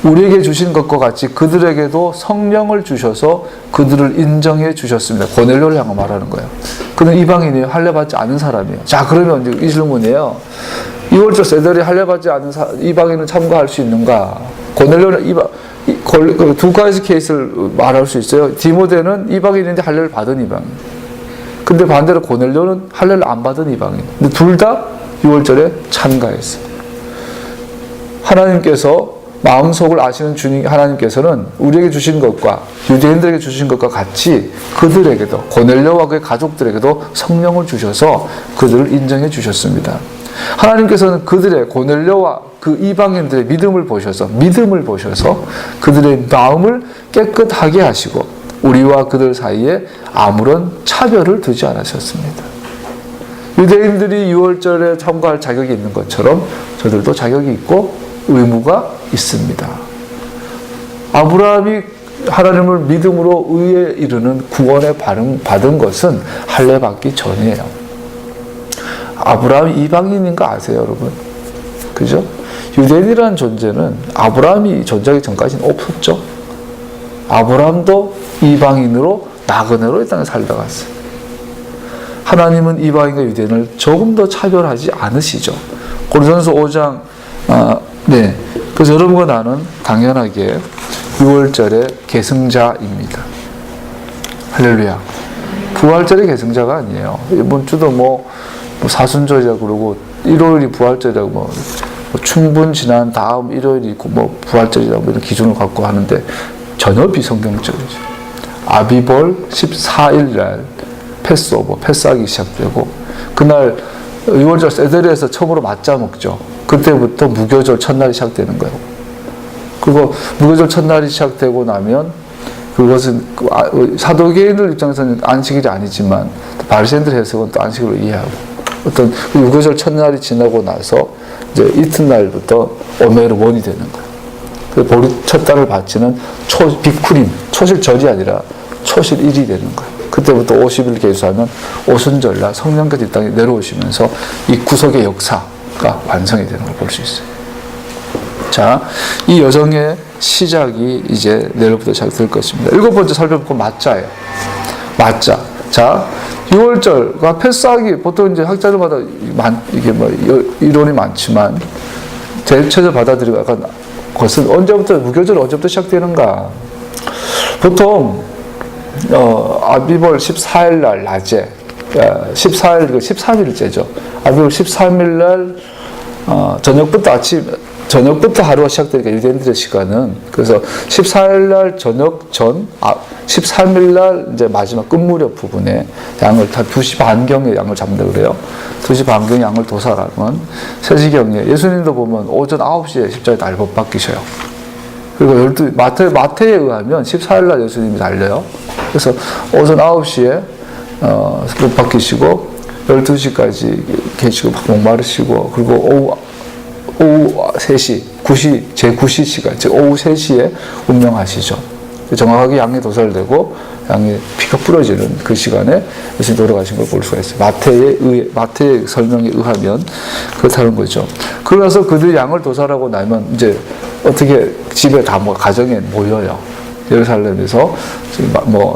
A: 우리에게 주신 것과 같이 그들에게도 성령을 주셔서 그들을 인정해 주셨습니다. 고넬료를 향해 말하는 거예요. 그는 이방인이에요. 할례 받지 않은 사람이에요. 자, 그러면 이제 이 질문이에요. 2월절 세대리 할례 받지 않은 이방인은 참가할 수 있는가? 고넬료는 두 가지 케이스를 말할 수 있어요. 디모데는 이방인인데 할례를 받은 이방인. 근데 반대로 고넬료는 할례를 안 받은 이방인. 근데 둘 다 6월절에 참가했어요. 하나님께서 마음속을 아시는 주님 하나님께서는 우리에게 주신 것과 유대인들에게 주신 것과 같이 그들에게도, 고넬료와 그의 가족들에게도 성령을 주셔서 그들을 인정해 주셨습니다. 하나님께서는 그들의, 고넬료와 그 이방인들의 믿음을 보셔서 그들의 마음을 깨끗하게 하시고 우리와 그들 사이에 아무런 차별을 두지 않으셨습니다. 유대인들이 6월절에 참가할 자격이 있는 것처럼 저들도 자격이 있고 의무가 있습니다. 아브라함이 하나님을 믿음으로 의에 이르는 구원에 받은 것은 할례 받기 전이에요. 아브라함이 이방인인가 아세요, 여러분? 그죠? 유대인이라는 존재는 아브라함이 존재하기 전까지는 없었죠. 아브라함도 이방인으로 나그네로 이 땅에 살다 갔어요. 하나님은 이방인과 유대인을 조금 더 차별하지 않으시죠. 고린도전서 5장, 그래서 여러분과 나는 당연하게 6월절의 계승자입니다. 할렐루야. 부활절의 계승자가 아니에요. 이번 주도 뭐 사순절이라고 그러고, 일요일이 부활절이라고 뭐 충분 지난 다음 일요일이 있고 뭐 부활절이라고 이런 기준을 갖고 하는데 전혀 비성경적이죠. 아비벌 14일 날 패스오버, 패스하기 시작되고, 그날 6월절 세데리에서 처음으로 맞자 먹죠. 그때부터 무교절 첫날이 시작되는 거예요. 그리고 무교절 첫날이 시작되고 나면 그것은 사도계인들 입장에서는 안식일이 아니지만 바리새인들 해석은 또 안식일로 이해하고, 어떤 무교절 첫날이 지나고 나서 이제 이튿날부터 오메르 원이 되는 거예요. 그 보리 첫 달을 바치는 비쿠림, 초실절이 아니라 초실일이 되는 거예요. 그때부터 50일 계수하면 오순절날 성령께서 이 땅에 내려오시면서 이 구속의 역사가 완성이 되는 걸 볼 수 있어요. 자, 이 여정의 시작이 이제 내일부터 시작될 것입니다. 7번째 살펴볼 건 맞자예요. 맞자. 자, 6월절과 패스하기 보통 이제 학자들마다 이게 뭐 이론이 많지만 대체적으로 받아들이고 약간 그것은 언제부터 무교절이 언제부터 시작되는가? 보통 아비벌 14일 날 낮에 14일 13일째죠. 아비벌 13일 날 저녁부터 하루가 시작되니까 유대인들의 시간은 그래서 14일 날 저녁 전 13일 날 이제 마지막 끝무렵 부분에 양을 다 2시 반경에 양을 잡는다 그래요. 2시 반경에 양을 도살하면 3시경에 예수님도 보면 오전 9시에 십자가에 날못 박히셔요. 그리고 마태에 의하면 14일 날 예수님이 달려요. 그래서 오전 9시에 못 박히시고 12시까지 계시고 막 목마르시고 그리고 오후 3시, 제9시 시간, 즉 오후 3시에 운명하시죠. 정확하게 양이 도살되고 양이 피가 부러지는 그 시간에 예수님이 돌아가신 걸 볼 수가 있어요. 마태의 설명에 의하면 그렇다는 거죠. 그러나서 그들이 양을 도살하고 나면 이제 어떻게 집에 다 가정에 모여요. 예루살렘에서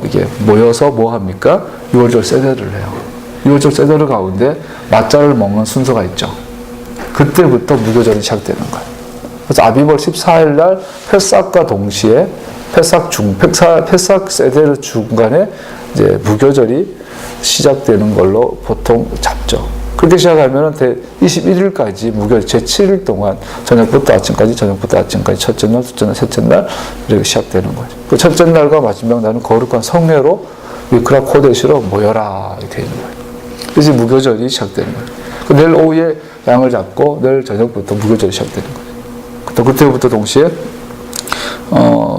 A: 이게 모여서 뭐 합니까? 6월절 세대를 해요. 6월절 세대를 가운데 맞자를 먹는 순서가 있죠. 그때부터 무교절이 시작되는 거예요. 그래서 아비벌 14일 날 패삭과 동시에 패삭 세대의 중간에 이제 무교절이 시작되는 걸로 보통 잡죠. 그렇게 시작하면 21일까지 무교절 제7일 동안 저녁부터 아침까지 첫째 날, 둘째 날, 셋째 날 이렇게 시작되는 거죠. 그 첫째 날과 마지막 날은 거룩한 성회로 위크라 코데시로 모여라 이렇게 되는 거예요. 그래서 무교절이 시작되는 거예요. 내일 오후에 양을 잡고 내일 저녁부터 무교절이 시작되는 거죠. 그때부터 동시에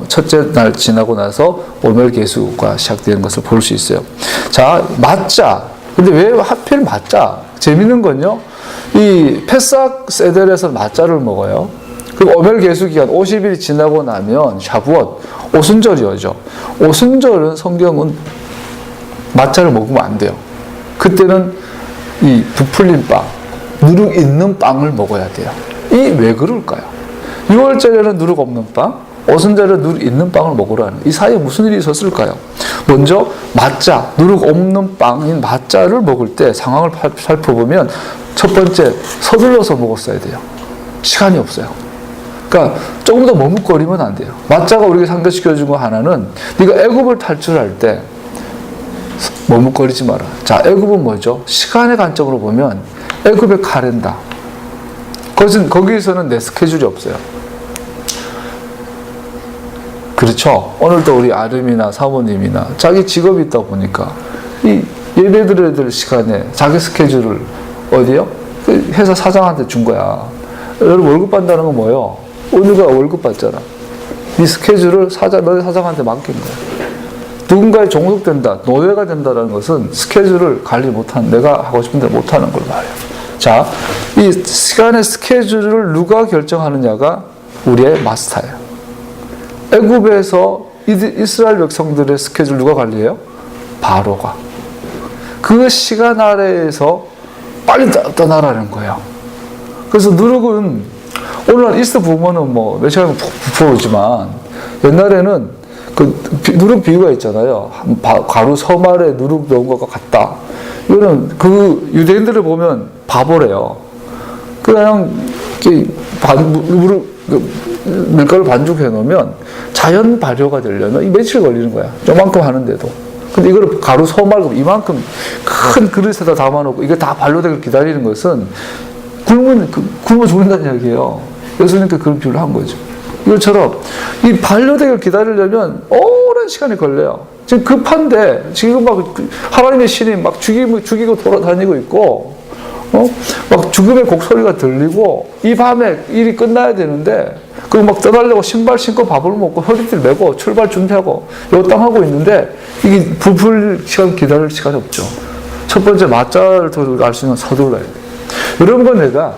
A: 첫째 날 지나고 나서 오멜개수가 시작되는 것을 볼 수 있어요. 자, 맞자. 근데 왜 하필 맞자? 재밌는 건요. 이 패삭 세델에서 맞자를 먹어요. 그리고 오멜개수 기간 50일이 지나고 나면 샤부엇 오순절이 오죠. 오순절은 성경은 맞자를 먹으면 안 돼요. 그때는 이 부풀린 빵, 누룩 있는 빵을 먹어야 돼요. 이 왜 그럴까요? 6월절에는 누룩 없는 빵, 오순절에는 누룩 있는 빵을 먹으라는 이 사이에 무슨 일이 있었을까요? 먼저 맞자, 누룩 없는 빵인 맞자를 먹을 때 상황을 살펴보면 첫 번째 서둘러서 먹었어야 돼요. 시간이 없어요. 그러니까 조금 더 머뭇거리면 안 돼요. 맞자가 우리에게 상기시켜준 거 하나는 네가 애굽을 탈출할 때 머뭇거리지 마라. 자, 애굽은 뭐죠? 시간의 관점으로 보면 애굽의 카렌다. 거기서는 내 스케줄이 없어요. 그렇죠? 오늘도 우리 아름이나 사모님이나 자기 직업이 있다 보니까 이 예배드려야 시간에 자기 스케줄을 어디요? 그 회사 사장한테 준 거야. 여러분 월급 받는다는 건 뭐예요? 오늘가 월급 받잖아. 이 스케줄을 너희 사장한테 맡긴 거야. 누군가에 종속된다, 노예가 된다는 것은 스케줄을 관리 못하는, 내가 하고 싶은 대로 못하는 걸 말해요. 자, 이 시간의 스케줄을 누가 결정하느냐가 우리의 마스터예요. 애굽에서 이스라엘 백성들의 스케줄 누가 관리해요? 바로가. 그 시간 아래에서 빨리 떠나라는 거예요. 그래서 누룩은 오늘날 이스트 부모는 뭐 몇 시간 부풀어오지만 옛날에는 누룩 비유가 있잖아요. 가루 서말에 누룩 넣은 것과 같다. 이거는 그 유대인들을 보면 바보래요. 그냥 밀가루 반죽해 놓으면 자연 발효가 되려면 이 며칠 걸리는 거야. 요만큼 하는데도. 근데 이거를 가루 서말 이만큼 큰 그릇에다 담아놓고 이게 다 발효되길 기다리는 것은 굶어 죽는다는 이야기예요. 예수님께 그런 비유를 한 거죠. 이것처럼 이 반려되기를 기다리려면 오랜 시간이 걸려요. 지금 급한데 지금 막 하나님의 신이 막 죽이고 돌아다니고 있고 막 죽음의 곡소리가 들리고 이 밤에 일이 끝나야 되는데 그거 막 떠나려고 신발 신고 밥을 먹고 허리띠를 메고 출발 준비하고 요땅하고 있는데 이게 부풀 시간 기다릴 시간이 없죠. 첫 번째 맞자를 알 수 있는 서둘러야 돼요. 이런 건 내가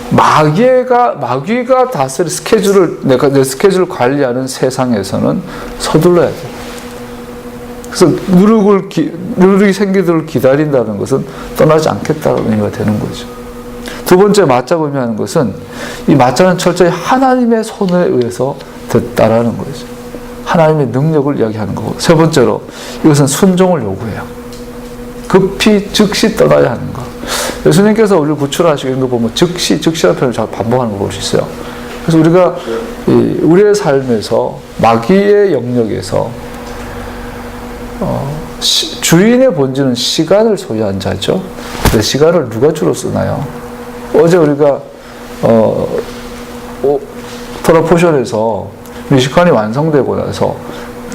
A: 마귀가 다스릴 스케줄을, 내 스케줄을 관리하는 세상에서는 서둘러야 돼. 그래서 누룩이 생기도록 기다린다는 것은 떠나지 않겠다는 의미가 되는 거죠. 두 번째 맞자가 의미하는 것은 이 맞자는 철저히 하나님의 손에 의해서 됐다라는 거죠. 하나님의 능력을 이야기하는 거고, 세 번째로 이것은 순종을 요구해요. 급히 즉시 떠나야 하는 거. 예수님께서 우리를 구출하시는 거 보면 즉시라는 표현을 잘 반복하는 걸 볼 수 있어요. 그래서 우리가 우리의 삶에서 마귀의 영역에서 주인의 본질은 시간을 소유한 자죠. 근데 시간을 누가 주로 쓰나요? 어제 우리가 토라 포션에서 미시간이 완성되고 나서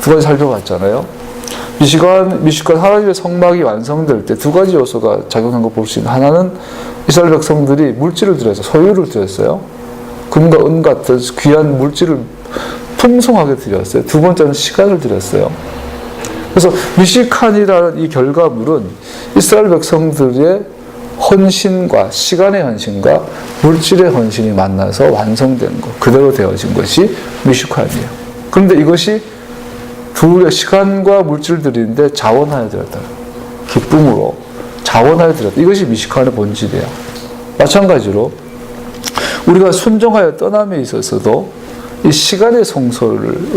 A: 두 가지 살펴봤잖아요. 미시간 하나님의 성막이 완성될 때 두 가지 요소가 작용한 거 볼 수 있는, 하나는 이스라엘 백성들이 물질을 드려서 소유를 드렸어요. 금과 은 같은 귀한 물질을 풍성하게 드렸어요. 두 번째는 시간을 드렸어요. 그래서 미시칸이라는 이 결과물은 이스라엘 백성들의 헌신과 시간의 헌신과 물질의 헌신이 만나서 완성된 것, 그대로 되어진 것이 미시칸이에요. 그런데 이것이 둘의 시간과 물질을 드리는데 자원하여 드렸다. 기쁨으로 자원하여 드렸다. 이것이 미시칸의 본질이에요. 마찬가지로 우리가 순종하여 떠남에 있어서도 이 시간의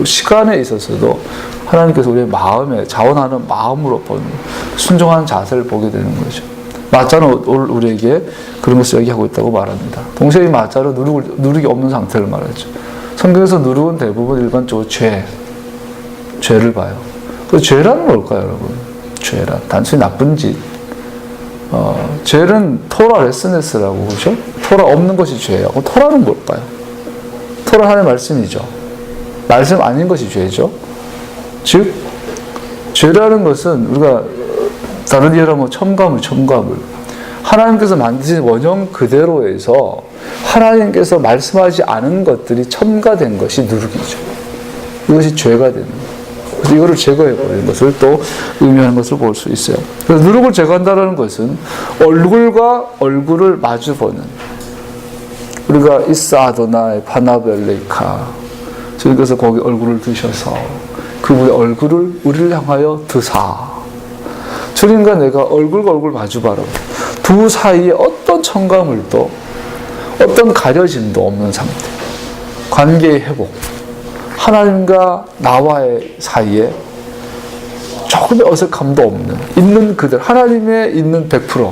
A: 시간에 있어서도 하나님께서 우리의 마음에 자원하는 마음으로 보는 순종하는 자세를 보게 되는 거죠. 마자는 우리에게 그런 것을 얘기하고 있다고 말합니다. 동시에 이 마자로 누룩이 없는 상태를 말하죠. 성경에서 누룩은 대부분 일반적으로 죄를 봐요. 그 죄란 뭘까요, 여러분? 죄란 단순히 나쁜 짓. 죄는 토라 레스네스라고 그러죠? 토라 없는 것이 죄예요. 그럼 토라는 뭘까요? 토라 하나님의 말씀이죠. 말씀 아닌 것이 죄죠. 즉 죄라는 것은 우리가 다른 예로 하면 첨가물. 하나님께서 만드신 원형 그대로에서 하나님께서 말씀하지 않은 것들이 첨가된 것이 누룩이죠. 이것이 죄가 되는 거예요. 그래서 이거를 제거해버리는 것을 또 의미하는 것을 볼 수 있어요. 그래서 누룩을 제거한다는 것은 얼굴과 얼굴을 마주보는, 우리가 이사 아도나의 파나벨레이카, 주님께서 거기 얼굴을 드셔서 그분의 얼굴을 우리를 향하여 드사, 주님과 내가 얼굴과 얼굴 마주바라, 두 사이에 어떤 첨가물도 어떤 가려짐도 없는 상태, 관계의 회복, 하나님과 나와의 사이에 조금의 어색함도 없는, 있는 그대로 하나님의 있는 100%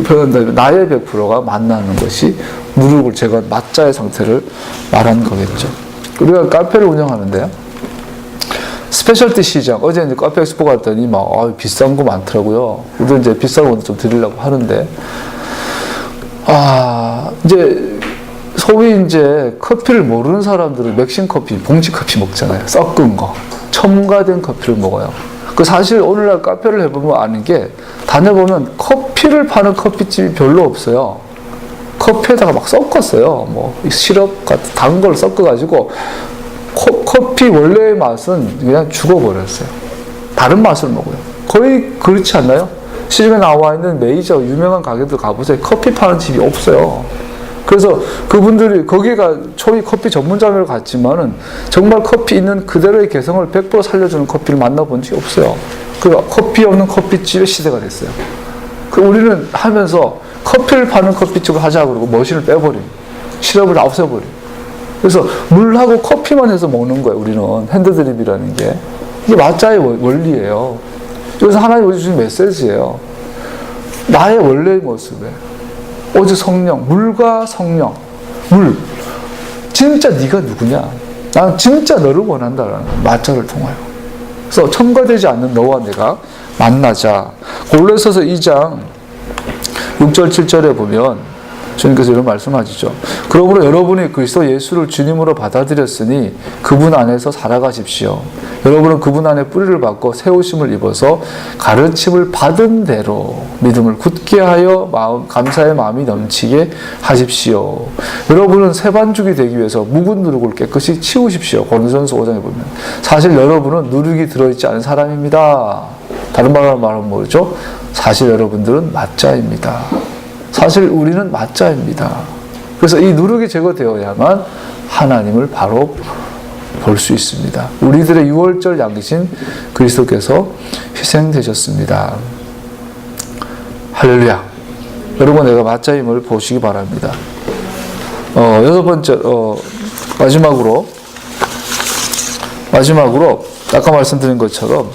A: 표현한다면 나의 100%가 만나는 것이 누룩을 제거한 맞자의 상태를 말하는 거겠죠. 우리가 카페를 운영하는데요, 스페셜티 시장, 어제 이제 카페 엑스포 갔더니 막 비싼 거 많더라고요. 우리도 이제 비싼 거 좀 드리려고 하는데, 이제 소위 이제 커피를 모르는 사람들은 맥심 커피, 봉지 커피 먹잖아요. 섞은 거, 첨가된 커피를 먹어요. 그 사실 오늘날 카페를 해보면 아는 게, 다녀보면 커피를 파는 커피집이 별로 없어요. 커피에다가 막 섞었어요. 뭐 시럽 같은 단 걸 섞어가지고 커피 원래의 맛은 그냥 죽어버렸어요. 다른 맛을 먹어요. 거의 그렇지 않나요? 시중에 나와 있는 메이저 유명한 가게들 가보세요. 커피 파는 집이 없어요. 그래서 그분들이 거기가 초기 커피 전문점을 갔지만은 정말 커피 있는 그대로의 개성을 100% 살려주는 커피를 만나본 적이 없어요. 그 커피 없는 커피집의 시대가 됐어요. 그 우리는 하면서 커피를 파는 커피집을 하자 그러고 머신을 빼버림, 시럽을 없애버림. 그래서 물하고 커피만 해서 먹는 거예요. 우리는 핸드드립이라는 게 이게 맞자의 원리예요. 그래서 하나님 우리 주신 메시지예요. 나의 원래의 모습에 오직 성령, 물과 성령, 물. 진짜 네가 누구냐? 나는 진짜 너를 원한다라는 맞자를 통하여. 그래서 첨가되지 않는 너와 내가 만나자. 골로새서 2장 6절 7절에 보면 주님께서 이런 말씀하시죠. 그러므로 여러분이 그리스도 예수를 주님으로 받아들였으니 그분 안에서 살아가십시오. 여러분은 그분 안에 뿌리를 받고 세우심을 입어서 가르침을 받은 대로 믿음을 굳게 하여 감사의 마음이 넘치게 하십시오. 여러분은 새 반죽이 되기 위해서 묵은 누룩을 깨끗이 치우십시오. 고린도전서 5장에 보면 사실 여러분은 누룩이 들어있지 않은 사람입니다. 다른 말로 말하면 뭐죠? 사실 여러분들은 맞자입니다. 사실 우리는 맞자입니다. 그래서 이 누룩이 제거되어야만 하나님을 바로 볼 수 있습니다. 우리들의 유월절 양이신 그리스도께서 희생되셨습니다. 할렐루야. 여러분 내가 맞자임을 보시기 바랍니다. 여섯 번째, 마지막으로 아까 말씀드린 것처럼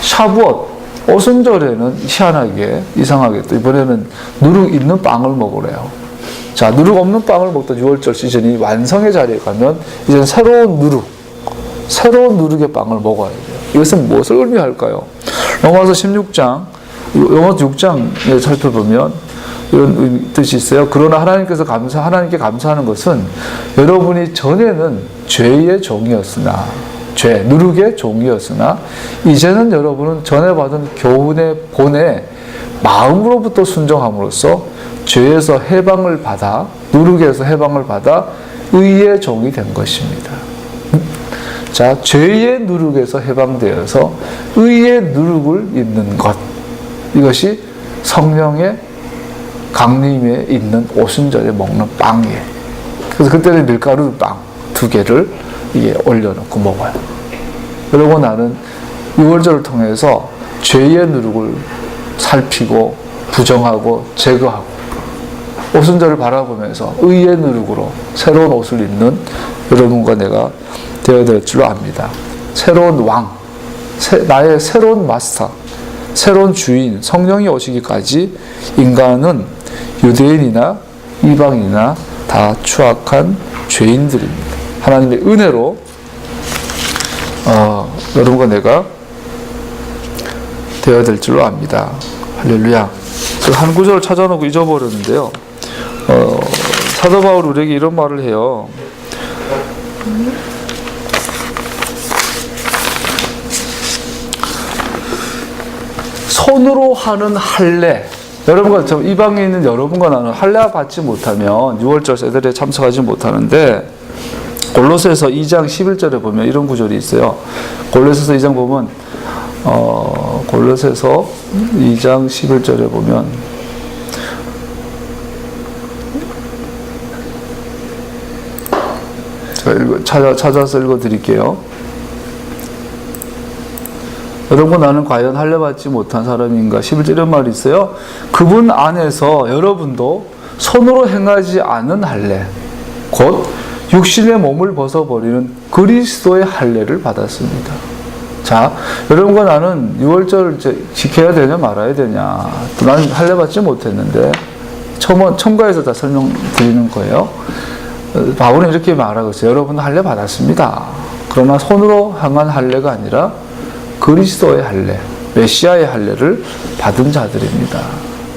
A: 샤부엇 오순절에는 희한하게 이상하게 또 이번에는 누룩 있는 빵을 먹으래요. 자, 누룩 없는 빵을 먹던 6월절 시즌이 완성의 자리에 가면 이제는 새로운 누룩의 빵을 먹어야 돼요. 이것은 무엇을 의미할까요? 로마서 16장, 로마서 6장에 살펴보면 이런 뜻이 있어요. 그러나 하나님께 감사하는 것은 여러분이 전에는 죄의 종이었으나, 누룩의 종이었으나, 이제는 여러분은 전에 받은 교훈의 본에 마음으로부터 순종함으로써 죄에서 해방을 받아, 누룩에서 해방을 받아 의의 종이 된 것입니다. 자, 죄의 누룩에서 해방되어서 의의 누룩을 입는 것. 이것이 성령의 강림에 있는 오순절에 먹는 빵이에요. 그래서 그때는 밀가루 빵 2개를 이게 올려놓고 먹어요. 그리고 나는 6월절을 통해서 죄의 누룩을 살피고 부정하고 제거하고 오순절을 바라보면서 의의 누룩으로 새로운 옷을 입는 여러분과 내가 되어야 될 줄로 압니다. 새로운 왕, 나의 새로운 마스터, 새로운 주인, 성령이 오시기까지 인간은 유대인이나 이방인이나 다 추악한 죄인들입니다. 하나님의 은혜로 여러분과 내가 되어야 될 줄로 압니다. 할렐루야. 한 구절을 찾아놓고 잊어버렸는데요. 사도 바울이 우리에게 이런 말을 해요. 손으로 하는 할례. 여러분과 이방에 있는 여러분과 나는 할례 받지 못하면 6월절 세대에 참석하지 못하는데, 골로새서 2장 11절에 보면 이런 구절이 있어요. 골로새서 2장 보면 골로새서 2장 11절에 보면 찾아서 읽어드릴게요. 여러분, 나는 과연 할례 받지 못한 사람인가? 11절 이런 말이 있어요. 그분 안에서 여러분도 손으로 행하지 않은 할례, 곧 육신의 몸을 벗어버리는 그리스도의 할례를 받았습니다. 자, 여러분과 나는 6월절 지켜야 되냐 말아야 되냐. 나는 할례 받지 못했는데 첨가해서 다 설명드리는 거예요. 바울은 이렇게 말하고 있어요. 여러분은 할례 받았습니다. 그러나 손으로 향한 할례가 아니라 그리스도의 할례, 메시아의 할례를 받은 자들입니다.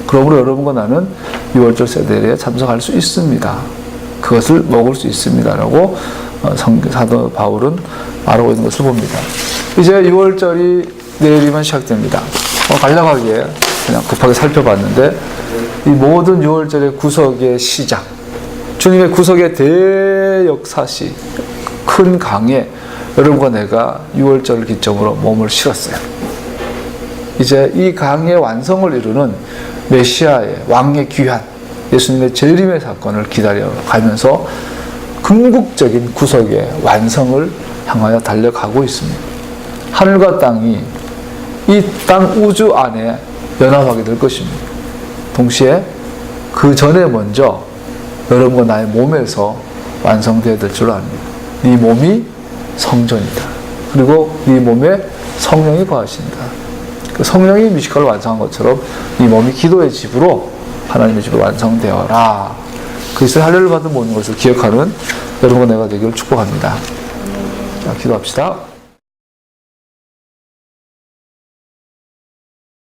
A: 그러므로 여러분과 나는 6월절 세대에 참석할 수 있습니다. 그것을 먹을 수 있습니다라고 사도 바울은 말하고 있는 것을 봅니다. 이제 6월절이 내일이면 시작됩니다. 간략하게 그냥 급하게 살펴봤는데, 이 모든 6월절의 구속의 시작, 주님의 구속의 대역사시, 큰 강에 여러분과 내가 6월절을 기점으로 몸을 실었어요. 이제 이 강의 완성을 이루는 메시아의 왕의 귀환, 예수님의 재림의 사건을 기다려가면서 궁극적인 구속의 완성을 향하여 달려가고 있습니다. 하늘과 땅이 이 땅 우주 안에 연합하게 될 것입니다. 동시에 그 전에 먼저 여러분과 나의 몸에서 완성되어야 될 줄 압니다. 네 몸이 성전이다. 그리고 네 몸에 성령이 거하신다. 그 성령이 미식가를 완성한 것처럼 네 몸이 기도의 집으로, 하나님의 집으로 완성되어라. 그리스도의 할례를 받은 모든 것을 기억하는 여러분과 내가 되기를 축복합니다. 자, 기도합시다.